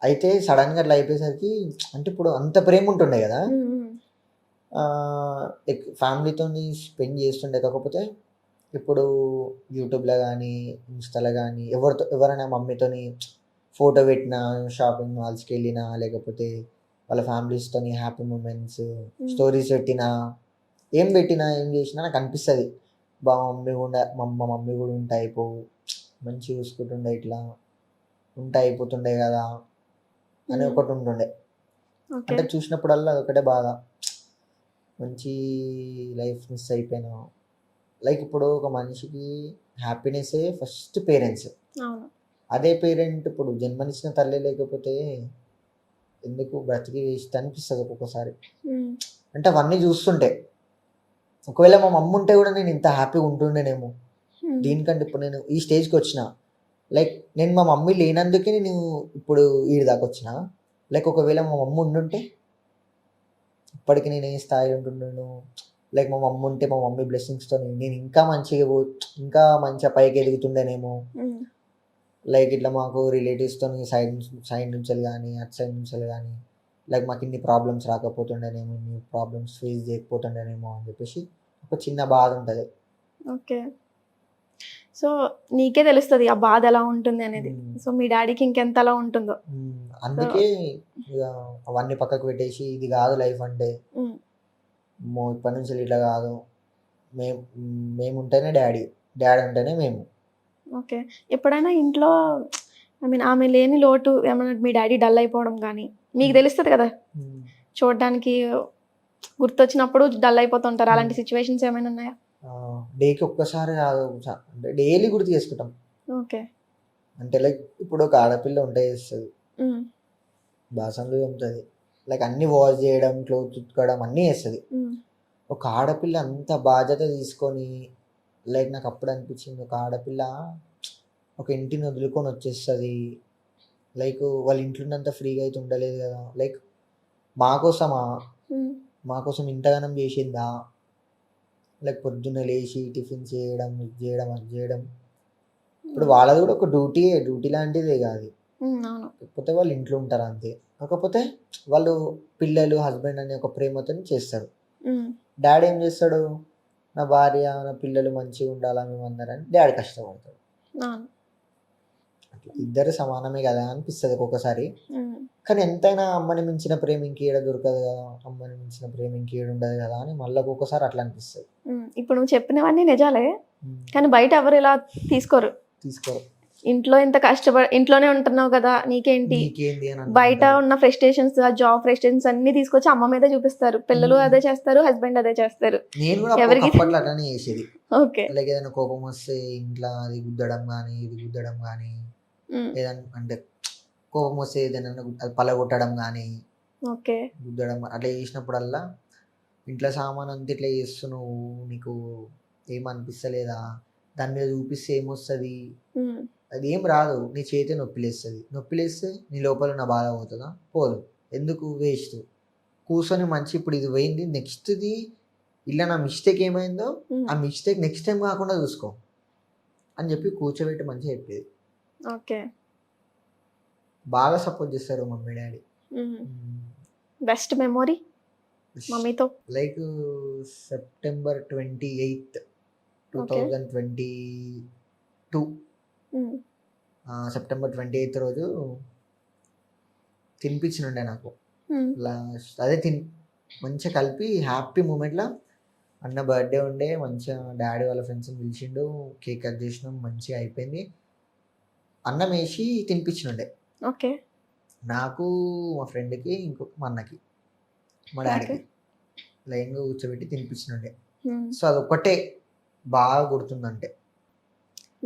అయితే సడన్గా అట్లా అయిపోయేసరికి అంటే ఇప్పుడు అంత ప్రేమ ఉంటుండే కదా, ఫ్యామిలీతో స్పెండ్ చేస్తుండే. కాకపోతే ఇప్పుడు యూట్యూబ్లో కానీ ఇన్స్టాలో కానీ ఎవరైనా మమ్మీతోని ఫోటో పెట్టినా, షాపింగ్ మాల్స్కి వెళ్ళినా, లేకపోతే వాళ్ళ ఫ్యామిలీస్తోని హ్యాపీ మూమెంట్స్ స్టోరీస్ పెట్టినా, ఏం పెట్టినా ఏం చేసినా నాకు అనిపిస్తుంది మా మమ్మీ కూడా ఉంటే అయిపోవు, మంచిగా చూసుకుంటుండే, ఇట్లా ఉంటే అయిపోతుండే కదా అని ఒకటి ఉంటుండే. అంటే చూసినప్పుడల్లా ఒకటే బాధ, మంచి లైఫ్ మిస్ అయిపోయినా. లైక్ ఇప్పుడు ఒక మనిషికి హ్యాపీనెస్సే ఫస్ట్ పేరెంట్స్. అదే పేరెంట్ ఇప్పుడు జన్మనిచ్చిన తల్లి లేకపోతే ఎందుకు బ్రతికి వేస్ట్ అనిపిస్తుంది ఒక్కొక్కసారి. అంటే అవన్నీ చూస్తుంటే ఒకవేళ మా మమ్మ ఉంటే కూడా నేను ఇంత హ్యాపీగా ఉంటుండేనేమో. దీనికంటే ఇప్పుడు నేను ఈ స్టేజ్కి వచ్చిన, లైక్ నేను మా మమ్మీ లేనందుకే నేను ఇప్పుడు ఈ దాకా వచ్చిన. లైక్ ఒకవేళ మా మమ్మ ఉండుంటే ఇప్పటికి నేను ఏ స్థాయి ఉంటుండేను. లైక్ మా మమ్మ ఉంటే మా మమ్మీ బ్లెస్సింగ్స్తో నేను ఇంకా మంచిగా పైకి ఎదుగుతుండేనేమో. లైక్ ఇట్లా మాకు రిలేటివ్స్తో సైడ్ నుంచి కానీ అటు సైడ్ నుంచి కానీ లైక్ మాకు ఇన్ని ప్రాబ్లమ్స్ రాకపోతుండేనేమో, ఇన్ని ప్రాబ్లమ్స్ ఫేస్ చేయకపోతుండేనేమో అని చెప్పేసి ఒక చిన్న బాధ ఉంటుంది. ఓకే. సో నీకే తెలుస్తుంది ఆ బాధ ఎలా ఉంటుంది అనేది. సో మీ డాడీకి ఇంకెంతలా ఉంటుందో. అందుకే ఇక అవన్నీ పక్కకు పెట్టేసి ఇది కాదు లైఫ్ అంటే, ఇప్పటి నుంచి ఇట్లా కాదు, మేము ఉంటేనే డాడీ ఉంటేనే మేము. ఓకే. ఎప్పుడైనా ఇంట్లో ఆమె లేని లోటు ఏమైనా మీ డాడీ డల్ అయిపోవడం కానీ మీకు తెలుస్తుంది కదా, చూడడానికి గుర్తొచ్చినప్పుడు డల్ అయిపోతుంటారు, అలాంటి సిచ్యువేషన్స్ ఏమైనా ఉన్నాయా? డేకి ఒక్కసారి కాదు, అంటే డైలీ గుర్తు చేసుకుంటాం. ఓకే. అంటే లైక్ ఇప్పుడు ఒక ఆడపిల్ల ఉంటే చేస్తుంది, బాసన్లు తోముతుంది, లైక్ అన్ని వాష్ చేయడం, క్లోత్ చుట్టుకోవడం అన్నీ చేస్తుంది. ఒక ఆడపిల్ల అంత బాధ్యత తీసుకొని, లైక్ నాకు అప్పుడు అనిపించింది ఒక ఆడపిల్ల ఒక ఇంటిని వదులుకొని వచ్చేస్తుంది. లైక్ వాళ్ళ ఇంట్లో ఉన్నంత ఫ్రీగా అయితే ఉండలేదు కదా. లైక్ మాకోసం ఇంతగానం చేసిందా. లైక్ పొద్దున్న లేచి టిఫిన్ చేయడం, ఇది చేయడం, అది చేయడం. ఇప్పుడు వాళ్ళది కూడా ఒక డ్యూటీ లాంటిదే కాదు. కాకపోతే వాళ్ళు ఇంట్లో ఉంటారు అంతే. కాకపోతే వాళ్ళు పిల్లలు, హస్బెండ్ అనే ఒక ప్రేమతో చేస్తారు. డాడీ ఏం చేస్తాడు, నా భార్య నా పిల్లలు మంచిగా ఉండాలని మేమందరని డాడీ కష్టపడతాడు. అట్లా ఇద్దరు సమానమే కదా అనిపిస్తుంది ఒక్కొక్కసారి. కానీ ఎంతైనా అమ్మని మించిన ప్రేమ ఇంకేడ దొరకదు కదా, అమ్మని మించిన ప్రేమ ఇంకేడ ఉండదు కదా అని మళ్ళీ ఒక్కొక్కసారి అట్లా అనిపిస్తుంది. ఇప్పుడు నువ్వు చెప్పినవన్నీ నిజాలే, కానీ బయట ఎవరు ఇలా తీసుకోరు. ఇంట్లో ఇంత ఇంట్లోనే ఉంటున్నావు కదా, నీకేంటి బయట ఉన్న ఫ్రస్ట్రేషన్స్, ఆ జాబ్ ఫ్రస్ట్రేషన్స్ అన్ని తీసుకొచ్చి అమ్మ మీద చూపిస్తారు. పిల్లలు అదే చేస్తారు, హస్బెండ్ అదే చేస్తారు. నేను కూడా అప్పట్లో అట్లానే చేసేది. ఓకే. లైక్ ఏదైనా కోపం వస్తే ఇంట్లో అది గుద్దడం కానీ ఇది గుద్దడం కానీ, ఏదైనా అంటే కోపం వస్తే ఏదైనా అది పలగొట్టడం కానీ, ఓకే, గుద్దడం అట్లా చేసినప్పుడల్లా ఇంట్లో సామాన్ అంతా ఇట్లా చేస్తున్నావు, నీకు ఏమనిపిస్తలేదా, దాని మీద చూపిస్తే ఏమొస్తుంది, అది ఏం రాదు, నీ చేతి నొప్పిలేస్తే నీ లోపల నా బాధ పోతుందా, పోదు. ఎందుకు వేస్ట్, కూర్చొని మంచి ఇప్పుడు ఇది పోయింది, నెక్స్ట్ది ఇలా నా మిస్టేక్ ఏమైందో ఆ మిస్టేక్ నెక్స్ట్ టైం కాకుండా చూసుకో అని చెప్పి కూర్చోబెట్టి మంచిగా చెప్పేది. ఓకే. బాగా సపోర్ట్ చేస్తారు మమ్మీ డాడీ. బెస్ట్ మెమొరీ మమ్మీతో లైక్ సెప్టెంబర్ 28, 2022 సెప్టెంబర్ 28 రోజు తినిపించినుండే నాకు. అదే మంచిగా కలిపి హ్యాపీ మూమెంట్లో అన్న బర్త్డే ఉండే, మంచిగా డాడీ వాళ్ళ ఫ్రెండ్స్ని పిలిచిండు, కేక్ కట్ చేసినాం, మంచిగా అయిపోయింది. అన్నం వేసి తినిపించినుండే. ఓకే. నాకు, మా ఫ్రెండ్కి, ఇంకొక మా అన్నకి, మా డాడీకి లైన్గా కూర్చోబెట్టి తినిపించినుండే. సో అదొక్కటే బాగా గుర్తుందంటే.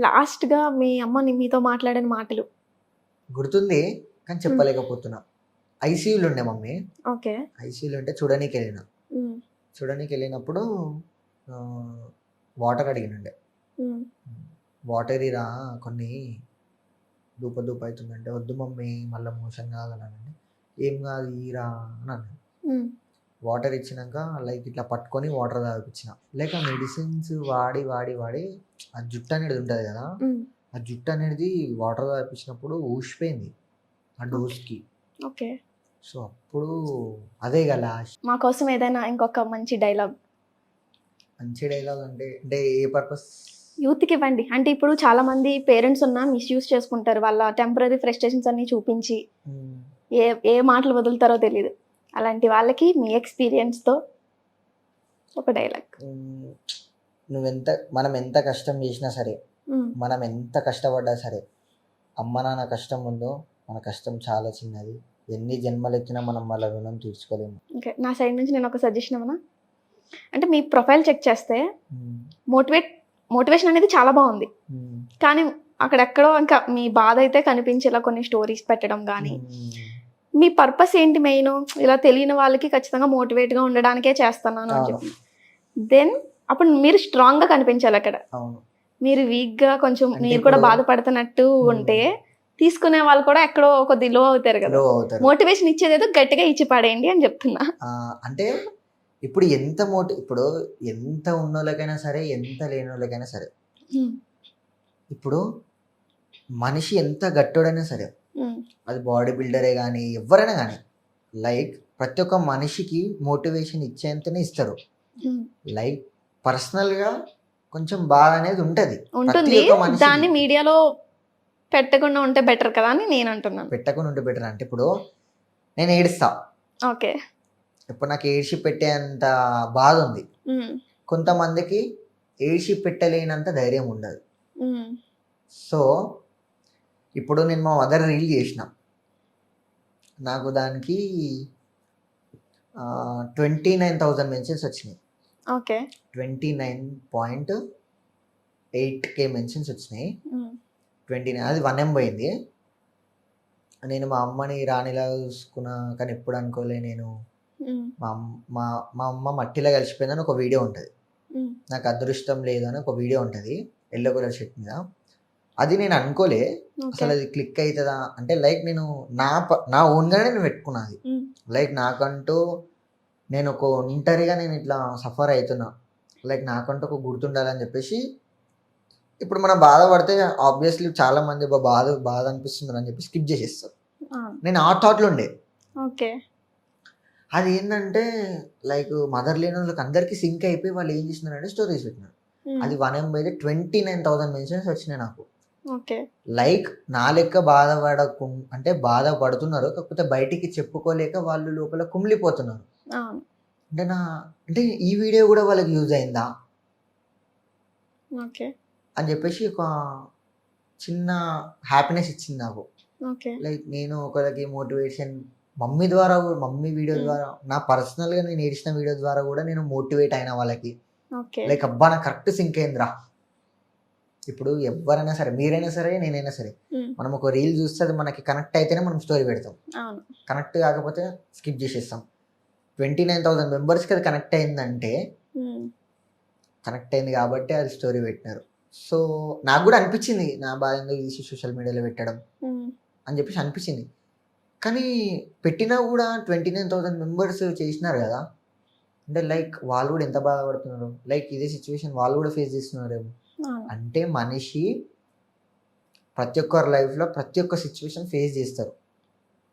లాస్ట్గా మీ అమ్మ మీతో మాట్లాడిన మాటలు గుర్తుంది కానీ చెప్పలేకపోతున్నా. ఐసీయూలో ఉండే మమ్మీ. ఓకే. ఐసీయూలో ఉంటే చూడడానికి వెళ్ళినప్పుడు వాటర్ అడిగినండే, వాటర్ ఇరా కొన్ని దూప అవుతుందంటే, వద్దు మమ్మీ మళ్ళీ మోషన్ కాగలనండి, ఏం కాదు ఈరా అని అన్నాను. వాటర్ ఇచ్చినాక లైక్ ఇట్లా పట్టుకొని వాటర్ తాగిపించిన. లైక్ ఆ మెడిసిన్స్ వాడి వాడి వాడి ఆ జుట్టు అనేది ఉంటుంది కదా, ఆ జుట్టు అనేది వాటర్ తాగిపించినప్పుడు ఊసిపోయింది ఆ డోస్కి. ఓకే. సో అప్పుడు అదే కదా లాస్ట్. మా కోసం ఏదైనా ఇంకొక మంచి డైలాగ్ మంచి డైలాగ్ అంటే అంటే ఏ పర్పస్? యూత్కి ఇవ్వండి. అంటే ఇప్పుడు చాలా మంది పేరెంట్స్ ఉన్న మిస్యూజ్ చేసుకుంటారు, వాళ్ళ టెంపరీ ఫ్రస్ట్రేషన్స్ అన్ని చూపించి ఏ ఏ మాటలు వదులుతారో తెలియదు. అలాంటి వాళ్ళకి మీ ఎక్స్పీరియన్స్తో ఒక డైలాగ్. మనం ఎంత కష్టం చేసినా సరే, మనం ఎంత కష్టపడ్డా సరే, అమ్మ నాన్న కష్టం ఉందో మన కష్టం చాలా చిన్నది. ఎన్ని జన్మలు ఎత్తినా మనం వాళ్ళ రుణం తీర్చుకోలేము. ఓకే, నా సైడ్ నుంచి నేను ఒక సజెషన్ ఇవ్వనా? అంటే మీ ప్రొఫైల్ చెక్ చేస్తే మోటివేషన్ అనేది చాలా బాగుంది, కానీ అక్కడెక్కడో ఇంకా మీ బాధ అయితే కనిపించేలా కొన్ని స్టోరీస్ పెట్టడం కానీ, మీ పర్పస్ ఏంటి మెయిన్? ఇలా తెలియని వాళ్ళకి ఖచ్చితంగా మోటివేట్గా ఉండడానికే చేస్తున్నాను అని చెప్పి, దెన్ అప్పుడు మీరు స్ట్రాంగ్గా కనిపించాలి. అక్కడ మీరు వీక్గా కొంచెం మీరు కూడా బాధపడుతున్నట్టు ఉంటే తీసుకునే వాళ్ళు కూడా ఎక్కడో కొద్ది లో అవుతారు కదా. మోటివేషన్ ఇచ్చేదేదో గట్టిగా ఇచ్చి పడేయండి అని చెప్తున్నా. అంటే ఇప్పుడు ఇప్పుడు ఎంత ఉన్నోళ్ళకైనా సరే, ఎంత లేని వాళ్ళకైనా సరే, ఇప్పుడు మనిషి ఎంత గట్టోడైనా సరే, అది బాడీ బిల్డరే కానీ ఎవరైనా కానీ, లైక్ ప్రతి ఒక్క మనిషికి మోటివేషన్ ఇచ్చేంతనే ఇస్తారు. లైక్ పర్సనల్గా కొంచెం బాధ అనేది ఉంటుంది. దాన్ని మీడియాలో పెట్టకుండా ఉంటే బెటర్ కదా అని నేను అంటున్నాను. పెట్టకుండా ఉంటే బెటర్ అంటే ఇప్పుడు నేను ఏడుస్తా. ఓకే. ఇప్పుడు నాకు ఏడ్చి పెట్టేంత బాధ ఉంది, కొంతమందికి ఏడ్చి పెట్టలేనంత ధైర్యం ఉండదు. సో ఇప్పుడు నేను మా మదర్ రీల్ చేసిన, నాకు దానికి 29,000 మెన్షన్స్ వచ్చినాయి. ఓకే. 29.8K మెన్షన్స్ వచ్చినాయి. 29 అది 1M పోయింది. నేను మా అమ్మని రాణిలా చూసుకున్నా, కానీ ఎప్పుడు అనుకోలే నేను మా అమ్మ మట్టిలో కలిసిపోయిందని ఒక వీడియో ఉంటుంది, నాకు అదృష్టం లేదని ఒక వీడియో ఉంటుంది ఎల్లో కలర్ షర్ట్ మీద. అది నేను అనుకోలే అసలు అది క్లిక్ అవుతుందా అంటే, లైక్ నేను నా ఓన్గానే నేను పెట్టుకున్నది. లైక్ నాకంటూ నేను ఒక ఒంటరిగా నేను ఇట్లా సఫర్ అవుతున్నా, లైక్ నాకంటూ ఒక గుర్తుండాలని చెప్పేసి. ఇప్పుడు మనం బాధపడితే ఆబ్వియస్లీ చాలా మంది బాధ అనిపిస్తుంది అని చెప్పి స్కిప్ చేసేస్తారు. నేను ఆ థాట్లో ఉండే. ఓకే. అది ఏంటంటే లైక్ మదర్ లేని వాళ్ళకి అందరికీ సింక్ అయిపోయి వాళ్ళు ఏం చేస్తున్నారంటే స్టోరీస్ పెట్టినారు. అది 1M అయితే 29,000 మెన్షన్స్ వచ్చినాయి నాకు. లైక్ నా లెక్క అంటే బాధపడుతున్నారు, కాకపోతే బయటికి చెప్పుకోలేక వాళ్ళు లోపల కుమిలిపోతున్నారు. అంటే ఈ వీడియో కూడా వాళ్ళకి యూజ్ అయిందా అని చెప్పేసి ఒక చిన్న హ్యాపీనెస్ ఇచ్చింది నాకు. లైక్ నేను ఒకరికి మోటివేషన్ మమ్మీ వీడియో ద్వారా, నా పర్సనల్గా నేను ఏడిచిన వీడియో ద్వారా కూడా నేను మోటివేట్ అయిన వాళ్ళకి. లైక్ అబ్బా నా కరెక్ట్ సింక్ అయిందిరా. ఇప్పుడు ఎవరైనా సరే, మీరైనా సరే, నేనైనా సరే, మనం ఒక రీల్ చూస్తే అది మనకి కనెక్ట్ అయితేనే మనం స్టోరీ పెడతాం, కనెక్ట్ కాకపోతే స్కిప్ చేసేస్తాం. 29,000 మెంబర్స్కి అది కనెక్ట్ అయిందంటే కనెక్ట్ అయింది కాబట్టి అది స్టోరీ పెట్టినారు. సో నాకు కూడా అనిపించింది నా బాధ తీసి సోషల్ మీడియాలో పెట్టడం అని చెప్పేసి అనిపించింది. కానీ పెట్టినా కూడా 29,000 మెంబర్స్ చేసినారు కదా, అంటే లైక్ వాళ్ళు కూడా ఎంత బాధపడుతున్నారు, లైక్ ఇదే సిచ్యువేషన్ వాళ్ళు కూడా ఫేస్ చేస్తున్నారేమో. అంటే మనిషి ప్రతి ఒక్కరి లైఫ్లో ప్రతి ఒక్క సిచ్యువేషన్ ఫేస్ చేస్తారు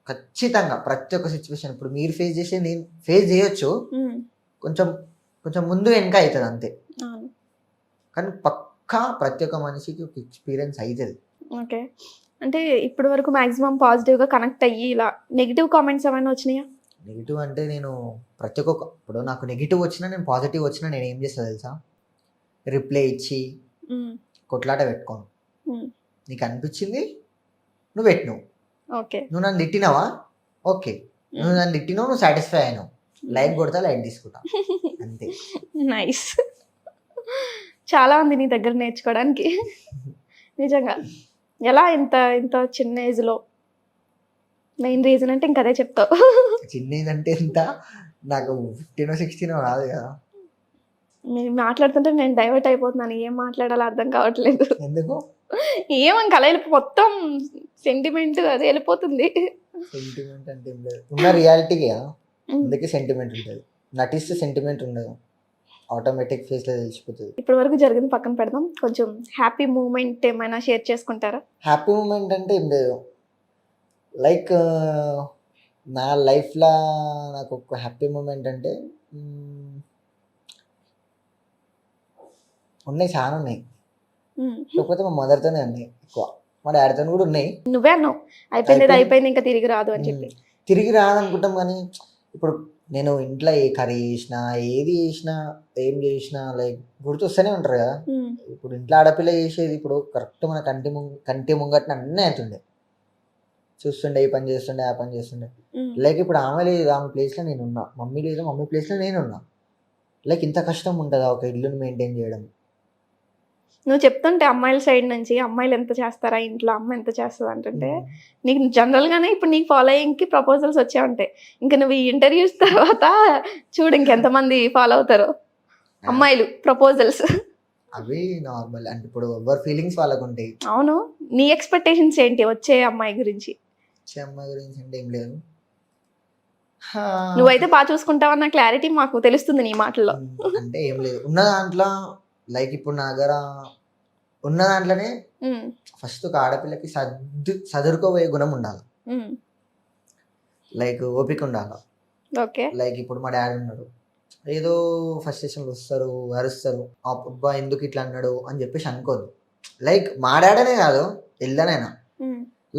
ఖచ్చితంగా. ప్రతి ఒక్క సిచ్యువేషన్ ఇప్పుడు మీరు ఫేస్ చేసే నేను ఫేస్ చేయొచ్చు, కొంచెం కొంచెం ముందు వెనక అవుతుంది అంతే, కానీ పక్కా ప్రతి ఒక్క మనిషికి ఒక ఎక్స్పీరియన్స్ అవుతుంది. ఓకే. అంటే ఇప్పటి వరకు మాక్సిమం పాజిటివ్గా కనెక్ట్ అయ్యి ఇలా నెగిటివ్ కామెంట్స్ ఏమైనా వచ్చినాయా? నెగిటివ్ అంటే నేను ప్రతి ఒక్క ఇప్పుడు నాకు నెగిటివ్ వచ్చినా, నేను పాజిటివ్ వచ్చినా నేను ఏం చేస్తా తెలుసా, రిప్లై ఇచ్చి కొట్లాట పెట్టుకోను. నీకు అనిపించింది నువ్వు పెట్టినావు, ఓకే. నువ్వు నన్ను తిట్టినావా, ఓకే, నువ్వు నన్ను తిట్టినావు, నువ్వు సాటిస్ఫై అయినావు, లైక్ కొడతా, లైక్ తీసుకుంటా, అంతే. నైస్. చాలా ఉంది నీ దగ్గర నేర్చుకోవడానికి నిజంగా. ఎలా ఇంత చిన్న ఏజ్లో? మెయిన్ రీజన్ అంటే ఇంక అదే చెప్తావు. చిన్న ఏజ్ అంటే ఎంత, నాకు 15 or 16 కాదు కదా. మీరు మాట్లాడుతుంటే నేను డైవర్ట్ అయిపోతున్నాను, ఏం మాట్లాడాలో అర్థం కావట్లేదు. ఎందుకు? ఏమని కల మొత్తం సెంటిమెంట్ అది వెళ్ళిపోతుంది. సెంటిమెంట్ అంటే ఏం లేదు, ఉన్న రియాలిటీగా అందుకే సెంటిమెంట్ ఉంటుంది. నటిస్తే సెంటిమెంట్ ఉండదు, ఆటోమేటిక్ ఫేస్లో తెలిసిపోతుంది. ఇప్పటి వరకు జరిగింది పక్కన పెడదాం, కొంచెం హ్యాపీ మూమెంట్ ఏమైనా షేర్ చేసుకుంటారా? హ్యాపీ మూమెంట్ అంటే ఏం లేదు. లైక్ నా లైఫ్లో నాకు ఒక హ్యాపీ మూమెంట్ అంటే ఉన్నాయి, చాలా ఉన్నాయి. కాకపోతే మా మదర్తోనే ఉన్నాయి ఎక్కువ, మా డాడీతో కూడా ఉన్నాయి. నువ్వే అన్నావు అయిపోయింది అయిపోయింది ఇంకా తిరిగి రాదు అని చెప్పి. తిరిగి రాదనుకుంటాం కానీ ఇప్పుడు నేను ఇంట్లో ఏ కర్రీ చేసినా, ఏది చేసినా, ఏం చేసినా లైక్ గుర్తొస్తూనే ఉంటారు కదా. ఇప్పుడు ఇంట్లో ఆడపిల్ల చేసేది ఇప్పుడు కరెక్ట్ మన కంటి ముంగట్న అన్నీ అవుతుండే, చూస్తుండే, ఈ పని చేస్తుండే, ఆ పని చేస్తుండే. లైక్ ఇప్పుడు ఆమె లేదు, ఆమె ప్లేస్లో నేను ఉన్నా, మమ్మీ లేదు, మమ్మీ ప్లేస్లో నేను ఉన్నా. లైక్ ఇంత కష్టం ఉంటుందా ఒక ఇల్లుని మెయింటైన్ చేయడం? నువ్వు చెప్తుంటే అమ్మాయిల సైడ్ నుంచి అమ్మాయిలు ఎంత చేస్తారా ఇంట్లో, అమ్మ ఎంత చేస్తుంది అంటుంటే నీకు జనరల్గానే ఇప్పుడు నీకు ఫాలోయింగ్కి ప్రపోజల్స్ వచ్చే ఉంటాయి. ఇంకా నువ్వు ఈ ఇంటర్వ్యూస్ తర్వాత చూడు ఇంకెంతమంది ఫాలో అవుతారో అమ్మాయిలు ప్రపోజల్స్. అవి నార్మల్, అంటే ఇప్పుడు ఎవరి ఫీలింగ్స్ వాళ్ళకు ఉంటాయి. అవును, నీ ఎక్స్పెక్టేషన్స్ ఏంటి వచ్చే అమ్మాయి గురించి? వచ్చే అమ్మాయి గురించి అంటే ఏం లేదు, నువ్వైతే బాగా చూసుకుంటావన్న క్లారిటీ మాకు తెలుస్తుంది నీ మాటల్లో. అంటే ఏం లేదు, ఉన్న దాంట్లో లైక్ ఇప్పుడు నా దగ్గర ఉన్న దాంట్లోనే ఫస్ట్ ఒక ఆడపిల్లకి సదురుకోబోయే గుణం ఉండాలి, లైక్ ఓపిక ఉండాలి. ఓకే, లైక్ ఇప్పుడు మా డాడీ ఉన్నాడు, ఏదో ఫస్ట్ స్టేషన్లో వస్తారు, అరుస్తారు, అబ్బా ఎందుకు ఇట్లా అన్నాడు అని చెప్పేసి అనుకోదు. లైక్ మా డాడీనే కాదు ఎల్లనైనా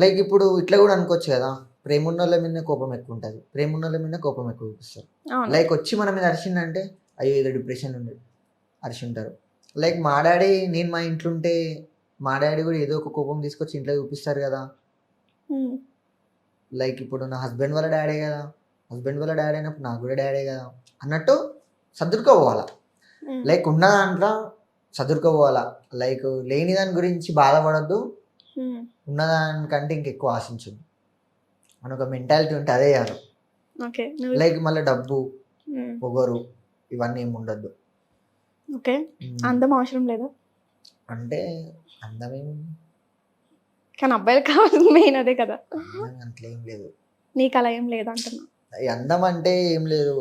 లైక్ ఇప్పుడు ఇట్లా కూడా అనుకోవచ్చు కదా, ప్రేమ ఉన్న వాళ్ళ మీద కోపం ఎక్కువ ఉంటుంది, ప్రేమ ఉన్న వాళ్ళ మీద కోపం ఎక్కువ చూపిస్తారు. లైక్ వచ్చి మన మీద అరిచిందంటే అయ్యో ఏదో డిప్రెషన్ ఉండి అరిచి ఉంటారు. లైక్ మా డాడీ, నేను మా ఇంట్లో ఉంటే మా డాడీ కూడా ఏదో ఒక కోపం తీసుకొచ్చి ఇంట్లో చూపిస్తారు కదా. లైక్ ఇప్పుడు నా హస్బెండ్ వాళ్ళ డాడీ కదా, హస్బెండ్ వాళ్ళ డాడీ అయినప్పుడు నాకు కూడా డాడీ కదా అన్నట్టు సర్దుకోపోవాలా. లైక్ ఉన్న దాంట్లో సర్దుకోపోవాలా, లైక్ లేని దాని గురించి బాధపడద్దు, ఉన్నదానికంటే ఇంకెక్కువ ఆశించదు అని ఒక మెంటాలిటీ ఉంటే అదే కాదు. లైక్ మళ్ళీ డబ్బు, పొగరు ఇవన్నీ ఏమి ఉండద్దు. ఓకే, అందం అవసరం లేదా? అంటే అందం ఏముంది, కానీ అబ్బాయిలు కావాల్సింది మెయిన్ అదే కదా. అట్లా ఏం లేదు, నీకు అలా ఏం లేదు అంటున్నా. అందం అంటే ఏం లేదు,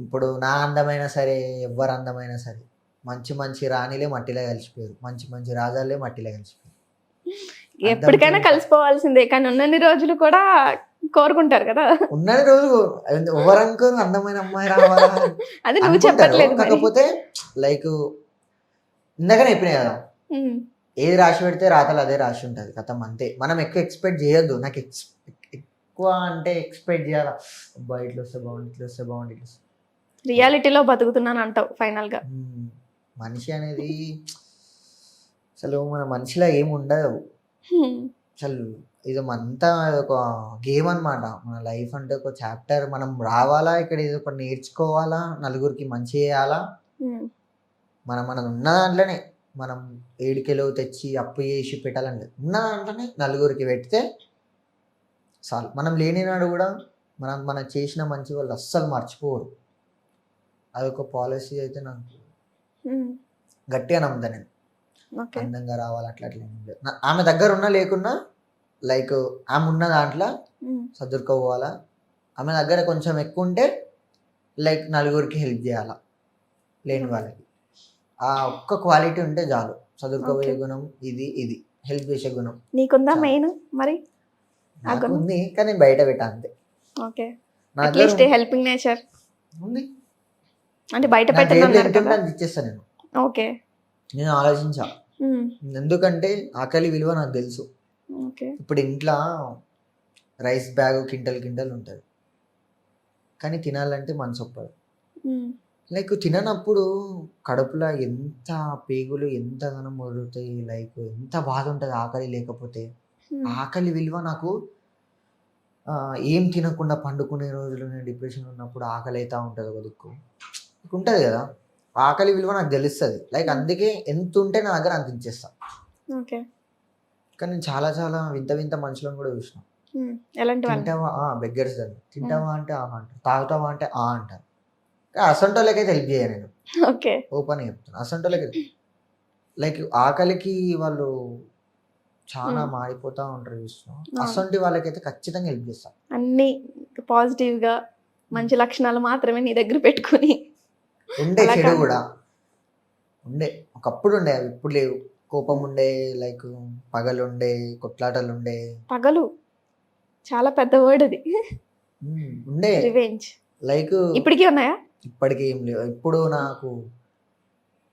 ఇప్పుడు నా అందమైనా సరే, ఎవరు అందమైనా సరే, మంచి మంచి రాణిలే మట్టిలో కలిసిపోయారు, మంచి మంచి రాజాలే మట్టిలో కలిసిపోయారు. ఎప్పటికైనా కలిసిపోవాల్సిందే, కానీ ఉన్నన్ని రోజులు కూడా కోరుకుంటారు కదా. ఉన్నన్ని రోజులు ఎవరనుకోరు అందమైన అమ్మాయి రావాలా అది నువ్వు చెప్పట్లేదు. కాకపోతే లైక్ ఇందాకనే చెప్పినాయి కదా, ఏది రాసి పెడితే రాతలు అదే రాసి ఉంటుంది కథం, అంతే. మనం ఎక్కువ ఎక్స్పెక్ట్ చేయొద్దు. నాకు ఎక్కువ అంటే ఎక్స్పెక్ట్ చేయాలా, అబ్బా ఇట్లా వస్తే బాగుంది, ఇట్లా వస్తే బాగుంది, ఇట్లా వస్తే. రియాలిటీలో బతుకుతున్నాను అంటావు ఫైనల్ గా. మనిషి అనేది అసలు మన మనిషిలో ఏమి ఉండదు అసలు, ఇది అంతా ఒక గేమ్ అనమాట. మన లైఫ్ అంటే ఒక చాప్టర్, మనం రావాలా ఇక్కడ ఏదో ఒకటి నేర్చుకోవాలా, నలుగురికి మంచి చేయాలా. మనం ఉన్న దాంట్లోనే మనం 7 కిలోలు తెచ్చి అప్పు చేసి పెట్టాలని లేదు, ఉన్న దాంట్లోనే నలుగురికి పెడితే చాలు. మనం లేని నాడు కూడా మనం చేసిన మంచి వాళ్ళు అస్సలు మర్చిపోరు. అదొక పాలసీ అయితే నాకు గట్టిగా నమ్ముతా నేను. అందంగా రావాలి అట్లా అట్లా ఏం లేదు, ఆమె దగ్గర ఉన్నా లేకున్నా లైక్ ఆమె ఉన్న దాంట్లో సర్దుకోవాలా. ఆమె దగ్గర కొంచెం ఎక్కువ ఉంటే లైక్ నలుగురికి హెల్ప్ చేయాలా, లేని వాళ్ళకి. ఆ ఒక్క క్వాలిటీ ఉంటే చాలు. చదువుకోబోయే గుణం, ఇది హెల్ప్ చేసే గుణం నీకుందా మెయిన్? మరి ఉంది కానీ బయట పెట్టా అంతే. ఓకే, అట్లీస్ట్ హెల్పింగ్ నేచర్ ఉంది అంటే బయట పెట్టాను ఇచ్చేస్తా నేను. ఓకే, నేను ఆలోచించా, ఎందుకంటే ఆకలి విలువ నాకు తెలుసు. ఇప్పుడు ఇంట్లో రైస్ బ్యాగ్ కింటల్ ఉంటుంది, కానీ తినాలంటే మనసు ఒప్పదు. లైక్ తిననప్పుడు కడుపులో ఎంత పేగులు ఎంతగానో మొదలుతాయి, లైక్ ఎంత బాధ ఉంటుంది ఆకలి లేకపోతే. ఆకలి విలువ నాకు ఏం తినకుండా పండుకునే రోజులు, నేను డిప్రెషన్ ఉన్నప్పుడు ఆకలి అవుతూ ఉంటుంది, ఒక దిక్కు ఉంటుంది కదా. ఆకలి విలువ నాకు తెలుస్తుంది, లైక్ అందుకే ఎంత ఉంటే నా దగ్గర అంత ఇచ్చేస్తా. కానీ నేను చాలా చాలా వింత వింత మనుషులను కూడా చూసిన. తింటావా బెగ్గర్స్ దాన్ని, తింటావా అంటే ఆ అంటారు, తాగుతావా అంటే ఆ అంటారు. అసంటోళ్ళకైతే హెల్ప్ చేయను నేను, ఓపెన్ చెప్తాను. అసంటోళ్ళకి లైక్ ఆకలికి వాళ్ళు చాలా మారిపోతా ఉంటారు చూస్తున్నాం. అసంటి వాళ్ళకైతే ఖచ్చితంగా హెల్ప్ చేస్తాం. అన్ని పాజిటివ్ గా మంచి లక్షణాలు మాత్రమే నీ దగ్గర పెట్టుకుని ఉండే అలా చెడు కాదు. కూడా ఉండే, ఒకప్పుడు ఉండే, అవి ఇప్పుడు లేవు. కోపం ఉండే, లైక్ పగలు ఉండే, కొట్లాటలు ఉండే. పగలు చాలా పెద్ద వర్డ్ అది. ఉండే రివెంజ్ లైక్ ఇప్పటికీ ఉన్నాయా? ఇప్పటికీ ఏం లేవు. ఇప్పుడు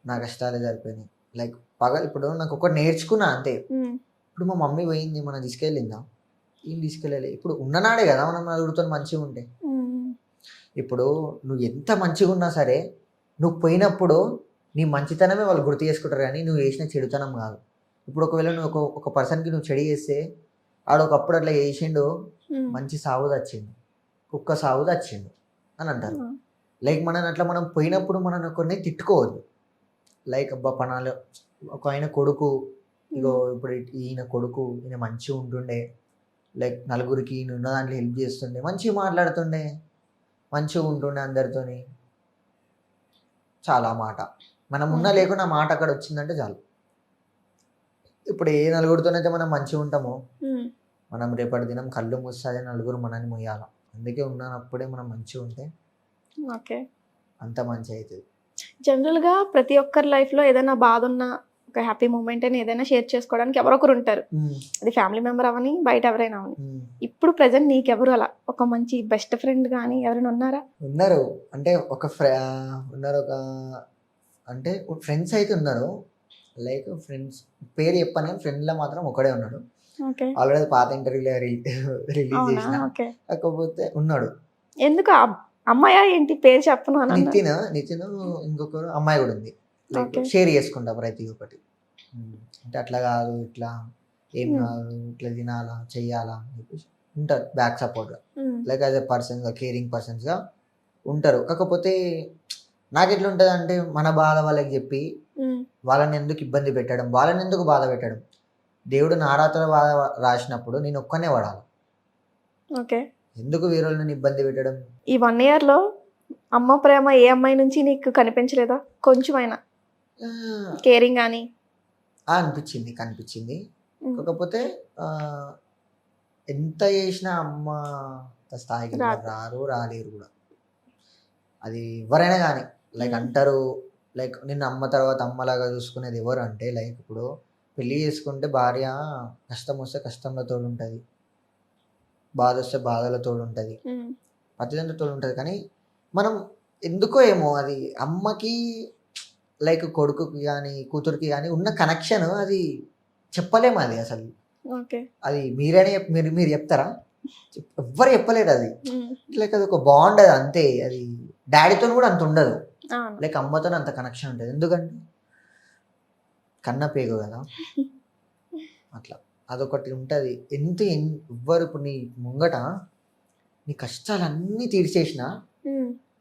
నా కష్టాలే సరిపోయినాయి. లైక్ పగలు ఇప్పుడు నాకు ఒకటి నేర్చుకున్నా అంతే. ఇప్పుడు మా మమ్మీ పోయింది, మనం తీసుకెళ్ళిందా? ఏం తీసుకెళ్ళాలి. ఇప్పుడు ఉన్ననాడే కదా మనం నలుగురితో మంచిగా ఉంటే. ఇప్పుడు నువ్వు ఎంత మంచిగా ఉన్నా సరే, నువ్వు పోయినప్పుడు నీ మంచితనమే వాళ్ళు గుర్తు చేసుకుంటారు, కానీ నువ్వు చేసిన చెడుతనం కాదు. ఇప్పుడు ఒకవేళ నువ్వు ఒక పర్సన్కి నువ్వు చెడు చేస్తే, ఆడొకప్పుడు అట్లా చేసిండు, మంచి సాగు తెచ్చిండు, కుక్క సాగు తెచ్చిండు అని అంటారు. లైక్ మనం పోయినప్పుడు మనం ఒకరిని తిట్టుకోవద్దు. లైక్ అబ్బా పనాలు ఒక ఆయన కొడుకు, ఇగో ఇప్పుడు ఈయన కొడుకు, ఈయన మంచిగా ఉంటుండే, లైక్ నలుగురికి ఈయన ఉన్న దాంట్లో హెల్ప్ చేస్తుండే, మంచిగా మాట్లాడుతుండే, మంచిగా ఉంటుండే అందరితోని. చాలా మాట మనం ఉన్నా లేకుండా మాట అక్కడ వచ్చిందంటే చాలు. ఇప్పుడు ఏ నలుగురితోనైతే మనం మంచిగా ఉంటామో, మనం రేపటి దినం కళ్ళు మూస్తే నలుగురు మనల్ని మొయ్యాల. అందుకే ఉన్నప్పుడే మనం మంచిగా ఉంటే ఓకే, అంత మంచి అవుతుంది. జనరల్గా ప్రతి ఒక్కరి లైఫ్లో ఏదైనా బాధ ఉన్నా, ఒక హ్యాపీ మూమెంట్ అని ఏదైనా షేర్ చేసుకోవడానికి ఎవరొకరు ఉంటారు. అది ఫ్యామిలీ మెంబర్ అవని, బయట ఎవరైనా అవని. ఇప్పుడు ప్రజెంట్ నీకెవరు అలా ఒక మంచి బెస్ట్ ఫ్రెండ్ కానీ ఎవరైనా ఉన్నారా? ఉన్నారు అంటే ఉన్నారు, అంటే ఫ్రెండ్స్ అయితే ఉన్నారు. లైక్ ఫ్రెండ్స్ పేరు చెప్పాను కానీ ఫ్రెండ్లో మాత్రం ఒకడే ఉన్నాడు. ఆల్రెడీ పాత ఇంటర్వ్యూలో రిలీజ్ చేసిన. కాకపోతే ఉన్నాడు. ఎందుకు అమ్మాయా ఏంటి పేరు చెప్పను అని? నితిన్ ఇంకొకరు అమ్మాయి కూడా ఉంది. లైక్ షేర్ చేసుకుంటా ప్రతి ఒక్కటి. అంటే అట్లా కాదు, ఇట్లా ఏం కాదు, ఇట్లా తినాలా చెయ్యాలా అని చెప్పేసి ఉంటారు బ్యాక్ సపోర్ట్గా. లైక్ యాజ్ ఎ పర్సన్గా, కేరింగ్ పర్సన్స్గా ఉంటారు. కాకపోతే నాకు ఎట్లా ఉంటుంది అంటే, మన బాధ వాళ్ళకి చెప్పి వాళ్ళని ఎందుకు ఇబ్బంది పెట్టడం, వాళ్ళని ఎందుకు బాధ పెట్టడం. దేవుడు నా రాత్రి బాధ రాసినప్పుడు నేను ఒక్కనే పడాలి. ఓకే, ఎందుకు వేరే వాళ్ళని ఇబ్బంది పెట్టడం. ఈ 1 yearలో అమ్మ ప్రేమ ఏ అమ్మాయి నుంచి నీకు కనిపించలేదా? కొంచెమైనా కేరింగ్ అని కనిపించింది. కాకపోతే ఎంత చేసినా అమ్మ స్థాయికి రాలేరు కూడా. అది ఎవరైనా కానీ లైక్ అంటారు, లైక్ నిన్ను అమ్మ తర్వాత అమ్మలాగా చూసుకునేది ఎవరు అంటే, లైక్ ఇప్పుడు పెళ్ళి చేసుకుంటే భార్య కష్టం వస్తే కష్టంలో తోడు ఉంటుంది, బాధ వస్తే బాధలో తోడు ఉంటుంది, ప్రతిదంతో తోడు ఉంటుంది. కానీ మనం ఎందుకో ఏమో అది అమ్మకి లైక్ కొడుకుకి కానీ కూతురికి కానీ ఉన్న కనెక్షన్ అది చెప్పలేము. అది అసలు అది మీరు చెప్తారా? ఎవ్వరు చెప్పలేరు. అది లైక్ అది ఒక బాండ్, అది అంతే. అది డాడీతో కూడా అంత ఉండదు, లైక్ అమ్మతో అంత కనెక్షన్ ఉంటుంది. ఎందుకంటే కన్న పేగు కదా, అట్లా అదొకటి ఉంటుంది. ఎవ్వరు ఇప్పుడు నీ ముంగట నీ కష్టాలన్నీ తీర్చేసిన,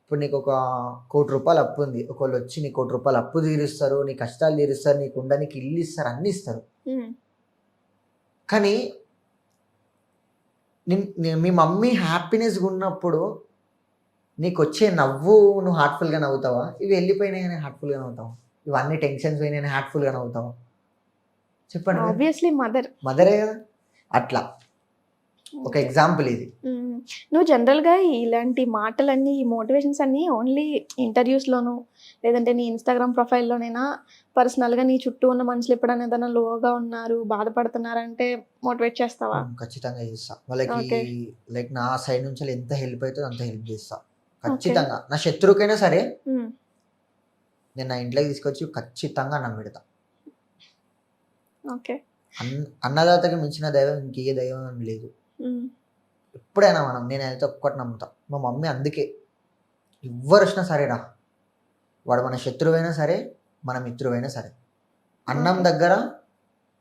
ఇప్పుడు నీకు ఒక 1 కోటి రూపాయలు అప్పు ఉంది, ఒకళ్ళు వచ్చి నీ 1 కోటి రూపాయలు అప్పు తీరుస్తారు, నీ కష్టాలు తీరుస్తారు, నీకు ఉండడానికి ఇల్లు ఇస్తారు, అన్ని ఇస్తారు. కానీ మీ మమ్మీ హ్యాపీనెస్గా ఉన్నప్పుడు నీకు వచ్చే నవ్వు నువ్వు హార్ట్ఫుల్గా నవ్వుతావా? ఇవి వెళ్ళిపోయినాయని హార్ట్ఫుల్గా నవ్వుతావా? ఇవన్నీ టెన్షన్స్ పోయినాయని హార్ట్ఫుల్గా నవ్వుతావా? చెప్పండి. ఆబ్వియస్లీ మదరే కదా. అట్లా ఒక ఎగ్జాంపుల్ ఇది. నువ్వు జనరల్గా ఇలాంటి మాటలన్నీ, ఈ మోటివేషన్స్ అన్నీ ఓన్లీ ఇంటర్వ్యూస్లోనూ లేదంటే నీ ఇన్స్టాగ్రామ్ ప్రొఫైల్లోనైనా, పర్సనల్గా నీ చుట్టూ ఉన్న మనుషులు ఎప్పుడైనా ఏదైనా లోగా ఉన్నారు, బాధపడుతున్నారంటే మోటివేట్ చేస్తావా? ఖచ్చితంగా చేస్తా వాళ్ళకి. లైక్ నా సైడ్ నుంచి ఎంత హెల్ప్ అవుతుందో అంత హెల్ప్ చేస్తా ఖచ్చితంగా. నా శత్రువుకైనా సరే నేను నా ఇంట్లోకి తీసుకొచ్చి ఖచ్చితంగా నమ్మిడతా. అన్నదాతకి మించిన దైవం ఇంకే దైవం లేదు. ఎప్పుడైనా నేనైతే ఒక్కటి నమ్ముతా, మా మమ్మీ. అందుకే ఎవ్వరు వచ్చినా సరేరా, వాడు మన శత్రువైనా సరే మన మిత్రువైనా సరే, అన్నం దగ్గర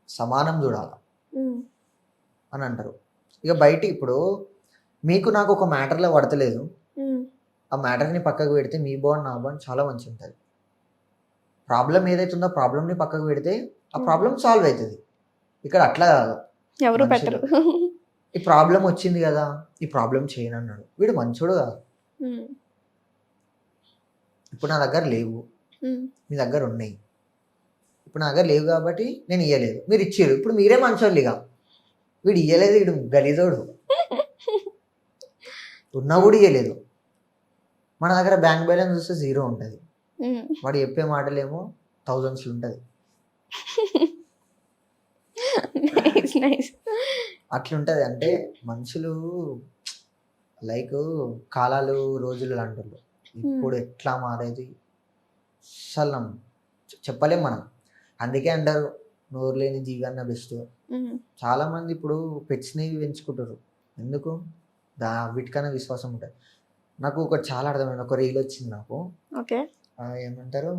సమానం చూడాల అని అంటారు. ఇక బయట ఇప్పుడు మీకు నాకు ఒక మ్యాటర్లో పడతలేదు, ఆ మ్యాటర్ని పక్కకు పెడితే మీ బాండ్ నా బాండ్ చాలా మంచిగా ఉంటుంది. ప్రాబ్లం ఏదైతుందో ప్రాబ్లమ్ని పక్కకు పెడితే ఆ ప్రాబ్లం సాల్వ్ అవుతుంది. ఇక్కడ అట్లా కాదు, ఎవరు పెట్టరు. ఈ ప్రాబ్లం వచ్చింది కదా, ఈ ప్రాబ్లం చేయను అన్నాడు, వీడు మంచోడు కాదు. ఇప్పుడు నా దగ్గర లేవు, మీ దగ్గర ఉన్నాయి. ఇప్పుడు నా దగ్గర లేవు కాబట్టి నేను ఇయ్యలేదు, మీరు ఇచ్చారు, ఇప్పుడు మీరే మంచోళ్ళు. ఇక వీడు ఇయ్యలేదు, వీడు గలీజోడు, ఉన్నా కూడా ఇయ్యలేదు. మన దగ్గర బ్యాంక్ బ్యాలెన్స్ చూస్తే 0 ఉంటుంది, వాడు చెప్పే మాటలేమో థౌజండ్స్లో ఉంటుంది. నైస్. అట్లుంటది. అంటే మనుషులు లైక్ కాలాలు రోజులు అంటారు. ఇప్పుడు ఎట్లా మారేది అసలు చెప్పలేం మనం. అందుకే అంటారు నోరు లేని జీవన్న బెస్ట్. చాలా మంది ఇప్పుడు పెట్స్ని పెంచుకుంటారు. ఎందుకు? వీటికన్నా విశ్వాసం ఉంటుంది. నాకు ఒకటి చాలా అర్థమైంది. ఒక రీల్ వచ్చింది నాకు. ఓకే. ఏమంటారు,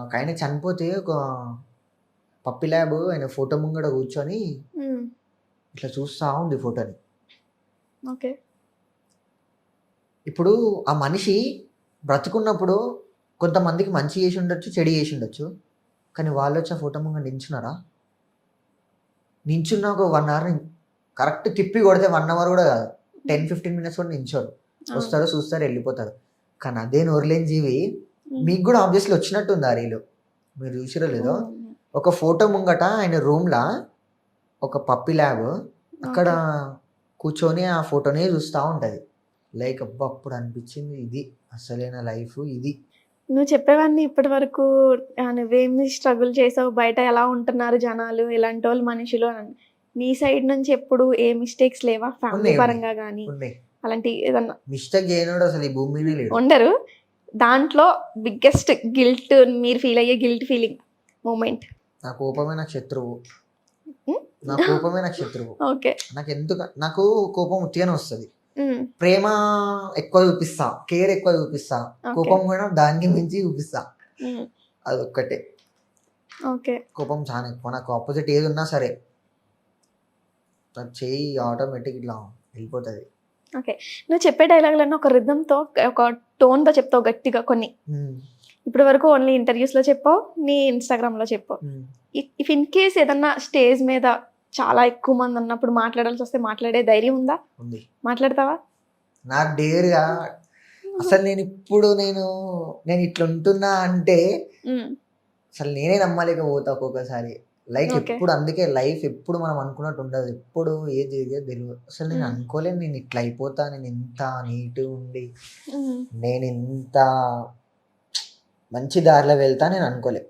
ఒక ఆయన చనిపోతే ఒక పప్పి ల్యాబ్ ఆయన ఫోటో ముంగడ కూర్చొని ఇట్లా చూస్తూ ఉంది ఫోటోని. ఓకే. ఇప్పుడు ఆ మనిషి బ్రతుకున్నప్పుడు కొంతమందికి మంచి చేసి ఉండొచ్చు, చెడు చేసి ఉండొచ్చు. కానీ వాళ్ళు వచ్చి ఆ ఫోటో ముంగడ నించున్నారా? నించున్న ఒక 1 అవర్ కరెక్ట్ తిప్పి కొడితే 1 అవర్ కూడా కాదు, 10-15 మినిట్స్ కూడా నించోరు. వస్తారు, చూస్తారు, వెళ్ళిపోతారు. కానీ అదే నోరులేని జీవి మీకు కూడా ఆబ్వియస్లీ వచ్చినట్టుంది ఆ రీలు. మీరు చూసిరో లేదో, ఒక ఫోటో ముంగట ఆయన రూమ్లా ఒక పప్పి ల్యాబ్ అక్కడ కూర్చొని ఆ ఫోటోనే చూస్తూ ఉంటుంది. లైక్ అబ్బా అప్పుడు అనిపించింది ఇది అసలైన లైఫ్ ఇది. నువ్వు చెప్పేవన్నీ ఇప్పటి వరకు నువ్వేమి స్ట్రగుల్ చేసావు, బయట ఎలా ఉంటున్నారు జనాలు, ఇలాంటి వాళ్ళు మనుషులు అని నీ సైడ్ నుంచి ఎప్పుడు ఏ మిస్టేక్స్ లేవా? ఫ్యామిలీ ఉన్నాయి, పరంగా కానీ ఉన్నాయి. అలాంటి ఏదన్నా మిస్టేక్ చేయనోడు అసలు ఈ భూమి మీదే లేడు. ఉండరు. దాంట్లో బిగ్గెస్ట్ గిల్ట్, మీరు ఫీల్ అయ్యే గిల్ట్ ఫీలింగ్ మూమెంట్? నా కోపమే నాకు శత్రువు. నా కోపమే నాకు శత్రువు. ఓకే. నాకు కోపం ఉత్తిగానే వస్తుంది. ప్రేమ ఎక్కువ చూపిస్తా, కేర్ ఎక్కువ చూపిస్తా, కోపం కూడా దానికి మించి చూపిస్తా. అదొక్కటే. ఓకే. కోపం చాలా ఎక్కువ. నాకు ఆపోజిట్ ఏది ఉన్నా సరే నాకు చేయి ఆటోమేటిక్ ఇట్లా వెళ్ళిపోతుంది. ఓకే. నువ్వు చెప్పే డైలాగులన్నీ ఒక రిథంతో, ఒక టోన్తో చెప్తావు గట్టిగా కొన్ని. ఇప్పటి వరకు ఓన్లీ ఇంటర్వ్యూస్లో చెప్పావు, నీ ఇన్స్టాగ్రామ్లో చెప్పావు. ఇఫ్ ఇన్ కేస్ ఏదన్నా స్టేజ్ మీద చాలా ఎక్కువ మంది ఉన్నప్పుడు మాట్లాడాల్సి వస్తే మాట్లాడే ధైర్యం ఉందా? ఉంది. మాట్లాడతావా? నాకు డేర్గా అసలు నేను ఇట్లా ఉంటున్నా అంటే అసలు నేనే నమ్మలేకపోతా ఒక్కొక్కసారి. లైక్ ఎప్పుడు, అందుకే లైఫ్ ఎప్పుడు మనం అనుకున్నట్టు ఉండదు. ఎప్పుడు ఏది జరిగేది తెలియదు. అసలు నేను అనుకోలేను నేను ఇట్లా అయిపోతా, నేను ఇంత నీట్గా ఉండి నేను ఇంత మంచి దారిలో వెళ్తా నేను అనుకోలే.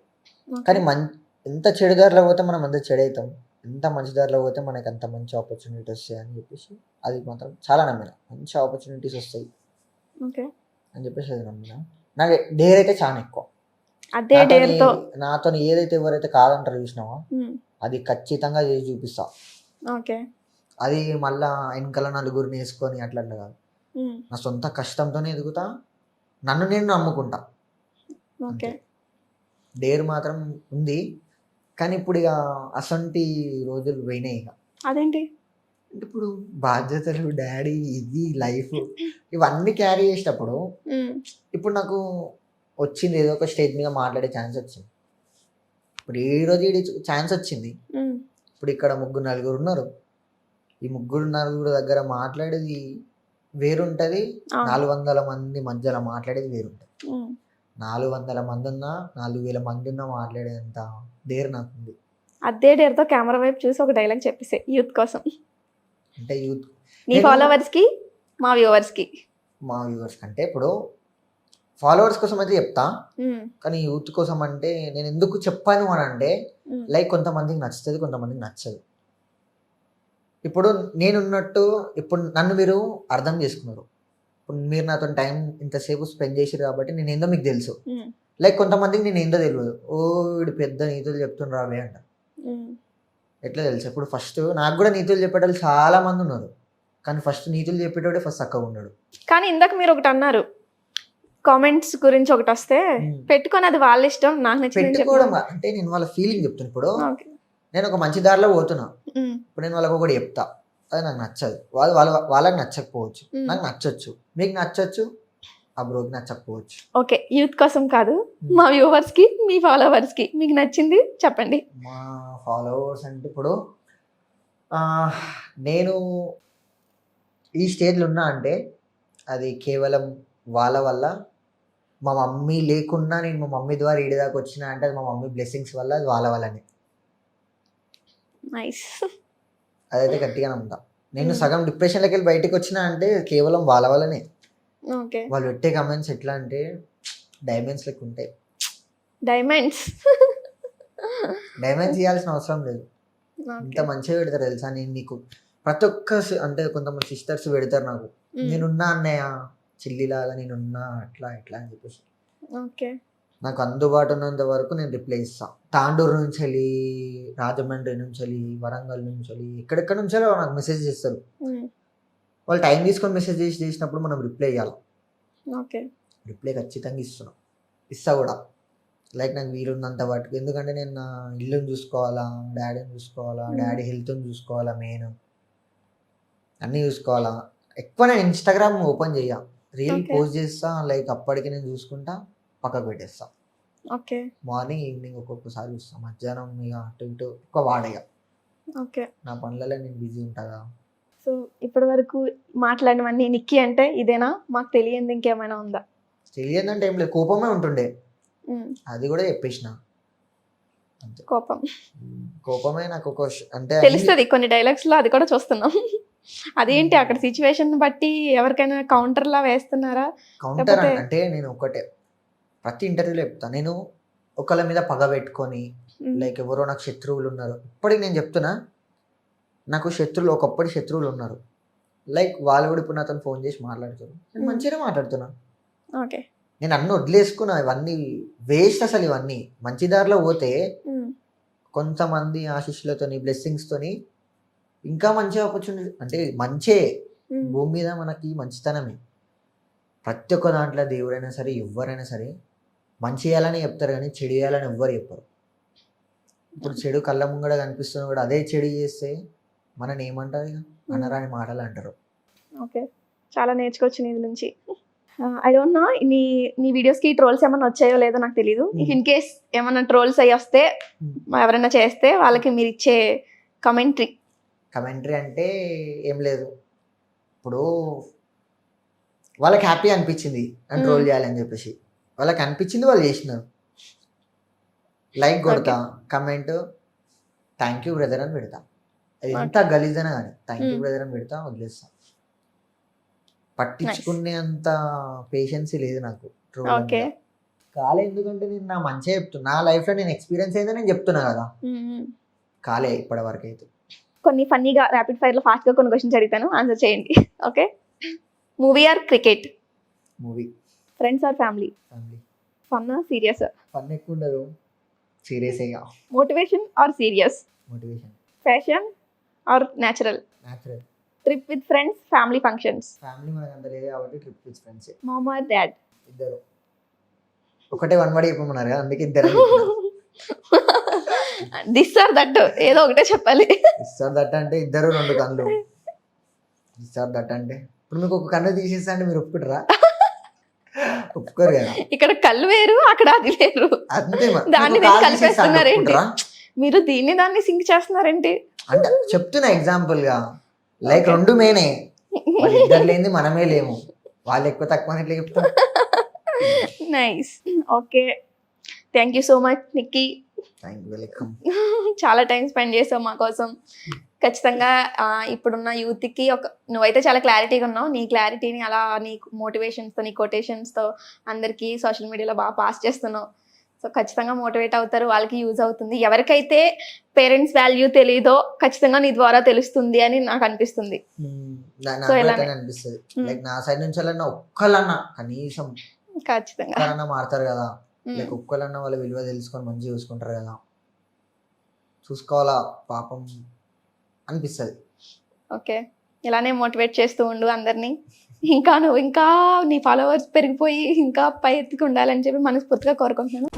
కానీ ఎంత చెడు దారిలో పోతే మనం అంత చెడు అవుతాం, ఎంత మంచి దారిలో పోతే మనకి అంత మంచి ఆపర్చునిటీ వస్తాయి అని చెప్పేసి అది మాత్రం చాలా నమ్మిన. మంచి ఆపర్చునిటీస్ వస్తాయి అని చెప్పేసి అది నమ్మిన. నాకు డేర్ అయితే చాలా ఎక్కువ. అదే డేర్తో నాతో ఏదైతే ఎవరైతే కాదంటారో చూసినావా అది ఖచ్చితంగా చేసి చూపిస్తా. ఓకే. అది మళ్ళా వెనకాల నలుగురిని వేసుకొని అట్లా కాదు. నా సొంత కష్టంతోనే ఎదుగుతా, నన్ను నేను నమ్ముకుంటా. ఓకే. డేర్ మాత్రం ఉంది. కానీ ఇప్పుడు ఇక అసంటి రోజులు పోయినాయి. ఇక అదేంటి అంటే ఇప్పుడు బాధ్యతలు, డాడీ, ఇది లైఫ్ ఇవన్నీ క్యారీ చేసేటప్పుడు ఇప్పుడు నాకు వచ్చింది ఏదో ఒక స్టేజ్ మీద మాట్లాడే ఛాన్స్ వచ్చింది. ఇప్పుడు ఏ రోజు ఛాన్స్ వచ్చింది. ఇప్పుడు ఇక్కడ 3-4 ఉన్నారు. ఈ 3-4 దగ్గర మాట్లాడేది వేరుంటుంది, 400 మంది మధ్యలో మాట్లాడేది వేరుంటుంది. 400 మంది ఉన్నా 4000 మంది ఉన్నా మాట్లాడేంత డేర్ నాకుంది. అదే డేర్తో కెమెరా వైపు చూసి ఒక డైలాగ్ చెప్పేసే యూత్ కోసం. అంటే యూత్ నీ ఫాలోవర్స్కి, మా వ్యూవర్స్కి. మా వ్యూవర్స్ అంటే ఇప్పుడు ఫాలోవర్స్ కోసం అయితే చెప్తా, కానీ యూత్ కోసం అంటే నేను ఎందుకు చెప్పాను అని అంటే లైక్ కొంతమందికి నచ్చుతుంది, కొంతమందికి నచ్చదు. ఇప్పుడు నేనున్నట్టు ఇప్పుడు నన్ను మీరు అర్థం చేసుకున్నారు. ఇప్పుడు మీరు నాతో టైం ఇంతసేపు స్పెండ్ చేసారు కాబట్టి నేను ఏందో మీకు తెలుసు. లైక్ కొంతమందికి నేను ఏందో తెలియదు. ఓ వీడు పెద్ద నీతులు చెప్తుండ్రు అవే అంట. ఎట్లా తెలుసు? ఇప్పుడు ఫస్ట్ నాకు కూడా నీతులు చెప్పేటోళ్ళు చాలా మంది ఉన్నారు, కానీ ఫస్ట్ నీతులు చెప్పేటోడే ఫస్ట్ చక్కగా ఉన్నాడు. కానీ ఇందాక మీరు ఒకటి అన్నారు, కామెంట్స్ గురించి ఒకటి వస్తే పెట్టుకొని అది వాళ్ళ ఇష్టం, నాకు నచ్చింది పెట్టుకోవడం అంటే నేను వాళ్ళ ఫీలింగ్ చెప్తాను. ఇప్పుడు నేను ఒక మంచి దారిలో పోతున్నా, ఇప్పుడు నేను వాళ్ళకి ఒకటి చెప్తా, అది నాకు నచ్చదు, వాళ్ళకి నచ్చకపోవచ్చు, నాకు నచ్చచ్చు, మీకు నచ్చచ్చు, ఆ బ్రోకి నచ్చకపోవచ్చు. ఓకే. యూత్ కోసం కాదు, మా వ్యూవర్స్కి, మీ ఫాలోవర్స్కి మీకు నచ్చింది చెప్పండి. మా ఫాలోవర్స్ అంటే ఇప్పుడు నేను ఈ స్టేజ్లో ఉన్నా అంటే అది కేవలం వాళ్ళ వల్ల. మా మమ్మీ లేకున్నా నేను మా మమ్మీ ద్వారా ఈడి దాకా వచ్చినా అంటే అది మా మమ్మీ బ్లెస్సింగ్స్ వల్ల, అది వాళ్ళ వల్లనే. నైస్. అదైతే గట్టిగా నమ్ముతా. నేను సగం డిప్రెషన్లోకి వెళ్ళి బయటకు వచ్చినా అంటే కేవలం వాళ్ళ వల్లనే. ఓకే. వాళ్ళు పెట్టే కమెంట్స్ ఎట్లా అంటే డైమండ్స్ లెక్క ఉంటాయి. డైమండ్స్. డైమండ్స్ ఇవ్వాల్సిన అవసరం లేదు, ఇంత మంచిగా పెడతారు తెలుసా. నేను నీకు ప్రతి ఒక్క అంటే కొంతమంది సిస్టర్స్ పెడతారు నాకు, నేనున్నా అన్నయ్య చిల్లిలాగా నేనున్నా అట్లా ఇట్లా అని చెప్పేసి. ఓకే. నాకు అందుబాటు ఉన్నంత వరకు నేను రిప్లై ఇస్తాను. తాండూరు నుంచి వెళ్ళి, రాజమండ్రి నుంచి వెళ్ళి, వరంగల్ నుంచి వెళ్ళి, ఎక్కడెక్కడ నుంచి నాకు మెసేజ్ చేస్తారు. వాళ్ళు టైం తీసుకొని మెసేజ్ చేసినప్పుడు మనం రిప్లై ఇవ్వాలి. ఓకే. రిప్లై ఖచ్చితంగా ఇస్తా కూడా. లైక్ నాకు వీలున్నంత వాటికి, ఎందుకంటే నేను నా ఇల్లుని చూసుకోవాలా, డాడీని చూసుకోవాలా, డాడీ హెల్త్ని చూసుకోవాలా, మెయిన్ అన్నీ చూసుకోవాలా. ఎక్కువ నేను ఇన్స్టాగ్రామ్ ఓపెన్ చేయ, రీల్ పోస్ట్ చేస్తా, లైక్ అప్పటికి నేను చూసుకుంటా పక్కకు పెట్టేస్తా. ఓకే. మార్నింగ్ ఈవినింగ్ ఒక్కొక్కసారి చూస్తా, మధ్యాహ్నం ఇక అటు ఇటు ఎక్కువ వాడయ్యా. ఓకే. నా పనులలో నేను బిజీ ఉంటాగా. సో ఇప్పటి వరకు మాట్లాడినవన్నీ నిక్కీ అంటే ఇదేనా, మాకు తెలియంది ఇంకేమైనా ఉందా? తెలియదంటే ఏం లేదు, కోపమే ఉంటుండే, అది కూడా చెప్పేసిన. అంతే, కోపమే నాకు ఒక అంటే తెలుస్తుంది కొన్ని డైలాగ్స్ లో, అది కూడా చూస్తున్నాం. అదేంటి అక్కడ సిచ్యువేషన్ బట్టి ఎవరికైనా కౌంటర్ లా వేస్తున్నారా? కౌంటర్ అంటే నేను ఒకటే ప్రతి ఇంటర్వ్యూలో చెప్తా, నేను ఒకళ్ళ మీద పగ పెట్టుకొని లైక్ ఎవరో నాకు శత్రువులు ఉన్నారు. ఇప్పటికి నేను చెప్తున్నా, నాకు ఒకప్పటి శత్రువులు ఉన్నారు. లైక్ వాళ్ళు కూడా ఇప్పుడు నాతో ఫోన్ చేసి మాట్లాడుతారు, నేను మంచిగా మాట్లాడుతున్నా. ఓకే. నేను అన్ని వదిలేసుకున్నా, ఇవన్నీ వేస్ట్ అసలు. ఇవన్నీ మంచి దారిలో పోతే కొంతమంది ఆశీస్సులతోని, బ్లెస్సింగ్స్తోని ఇంకా మంచి ఆపర్చునిటీ, అంటే మంచే భూమి మీద మనకి మంచితనమే. ప్రతి ఒక్క దాంట్లో దేవుడైనా సరే ఎవరైనా సరే మంచి చేయాలని చెప్తారు, కానీ చెడు చేయాలని ఎవ్వరు చెప్పరు. ఇప్పుడు చెడు కళ్ళ ముంగడ కనిపిస్తున్నా కూడా అదే చెడు చేస్తే మనని ఏమంటారు, అనరాని మాటలు అంటారు. ఓకే. చాలా నేర్చుకోవచ్చు నీ నుంచి. ఐ డోంట్ నో నీ వీడియోస్కి ట్రోల్స్ ఏమైనా వచ్చాయో లేదో నాకు తెలియదు. ఇన్ కేస్ ఏమైనా ట్రోల్స్ అయ్యి వస్తే, ఎవరైనా చేస్తే వాళ్ళకి మీరు ఇచ్చే కమెంటరీ అంటే ఏం లేదు. ఇప్పుడు వాళ్ళకి హ్యాపీ అనిపించింది అని ట్రోల్ చేయాలని చెప్పేసి, వాళ్ళకి అనిపించింది వాళ్ళు చేసినారు. లైక్ కొడతా, కమెంట్ థ్యాంక్ యూ బ్రదర్ అని పెడతా. అది ఎంత గలీజైనా కానీ థ్యాంక్ యూ బ్రదర్ అని పెడతా, వదిలేస్తా. పట్టించుకునే అంత పేషెన్స్ లేదు నాకు ట్రోల్. కాలే, ఎందుకంటే నేను నా మంచిగా చెప్తున్నా, నా లైఫ్లో నేను ఎక్స్పీరియన్స్ అయితే నేను చెప్తున్నా కదా. కాలే ఇప్పటి వరకు అయితే. కొన్ని ఫన్నీగా ర్యాపిడ్ ఫైర్ లో ఫాస్ట్ గా కొన్ని క్వశ్చన్స్ అడుగుతాను, ఆన్సర్ చేయండి. Okay. Movie or cricket? Movie. Friends or family? Family. Fun serious? Fun ఎక్కువ ఉండదు, serious. Motivation or serious? Motivation. Fashion or natural? Natural. Trip with friends, family functions? Family మనకు అంత లేదు కాబట్టి trip with friends. Mom or dad? ఇద్దరు. ఒకటే one word చెప్పమన్నారు కదా, అందుకే ఇద్దరు. దిస్ ఆర్ దట్, ఏదో ఒకటే చెప్పాలి. దిస్ ఆర్ దట్ అంటే ఇద్దరు, రెండు కళ్ళు. దిస్ ఆర్ దట్ అంటే ఇప్పుడు మీకు ఒక కన్ను తీసేస్తా అంటే మీరు ఒప్పుకుంటారా? ఒప్పుకోరు కదా. ఇక్కడ కళ్ళు వేరు, అక్కడ అది వేరు. అంతే, దాన్ని కలిపేస్తున్నారేంటి మీరు? దాన్ని సింక్ చేస్తున్నారేంటి అంటే చెప్తున్నా ఎగ్జాంపుల్ గా. లైక్ రెండు మేనే, ఇద్దరు లేని మనమే లేము. వాళ్ళు ఎక్కువ తక్కువ ఎట్లా చెప్తారు? Nice. Okay, thank you so much Nikki. Welcome. చాలా టైం స్పెండ్ చేసావు మా కోసం. ఖచ్చితంగా ఇప్పుడున్న యూత్కి నువ్వైతే చాలా క్లారిటీగా ఉన్నావు. నీ క్లారిటీని అలా నీ మోటివేషన్స్తో, నీ కొటేషన్స్తో అందరికీ సోషల్ మీడియాలో బాగా పాస్ చేస్తున్నావు. సో ఖచ్చితంగా మోటివేట్ అవుతారు, వాళ్ళకి యూజ్ అవుతుంది. ఎవరికైతే పేరెంట్స్ వాల్యూ తెలీదో ఖచ్చితంగా నీ ద్వారా తెలుస్తుంది అని నాకు అనిపిస్తుంది. నా సైడ్ నుంచి ఒక్కళ్ళన్నా కనీసం ఖచ్చితంగా మారుతారు కదా. లైక్ ఒక్కళ్ళన్నా వాళ్ళ విలువ తెలుసుకొని మంచిగా చూసుకుంటారు కదా, చూసుకోవాలా పాపం అనిపిస్తుంది. ఓకే, ఇలానే మోటివేట్ చేస్తూ ఉండు అందరినీ. నువ్వు ఇంకా నీ ఫాలోవర్స్ పెరిగిపోయి ఇంకా పై ఎత్తుకు ఉండాలని చెప్పి మనస్ఫూర్తిగా కోరుకుంటున్నాను.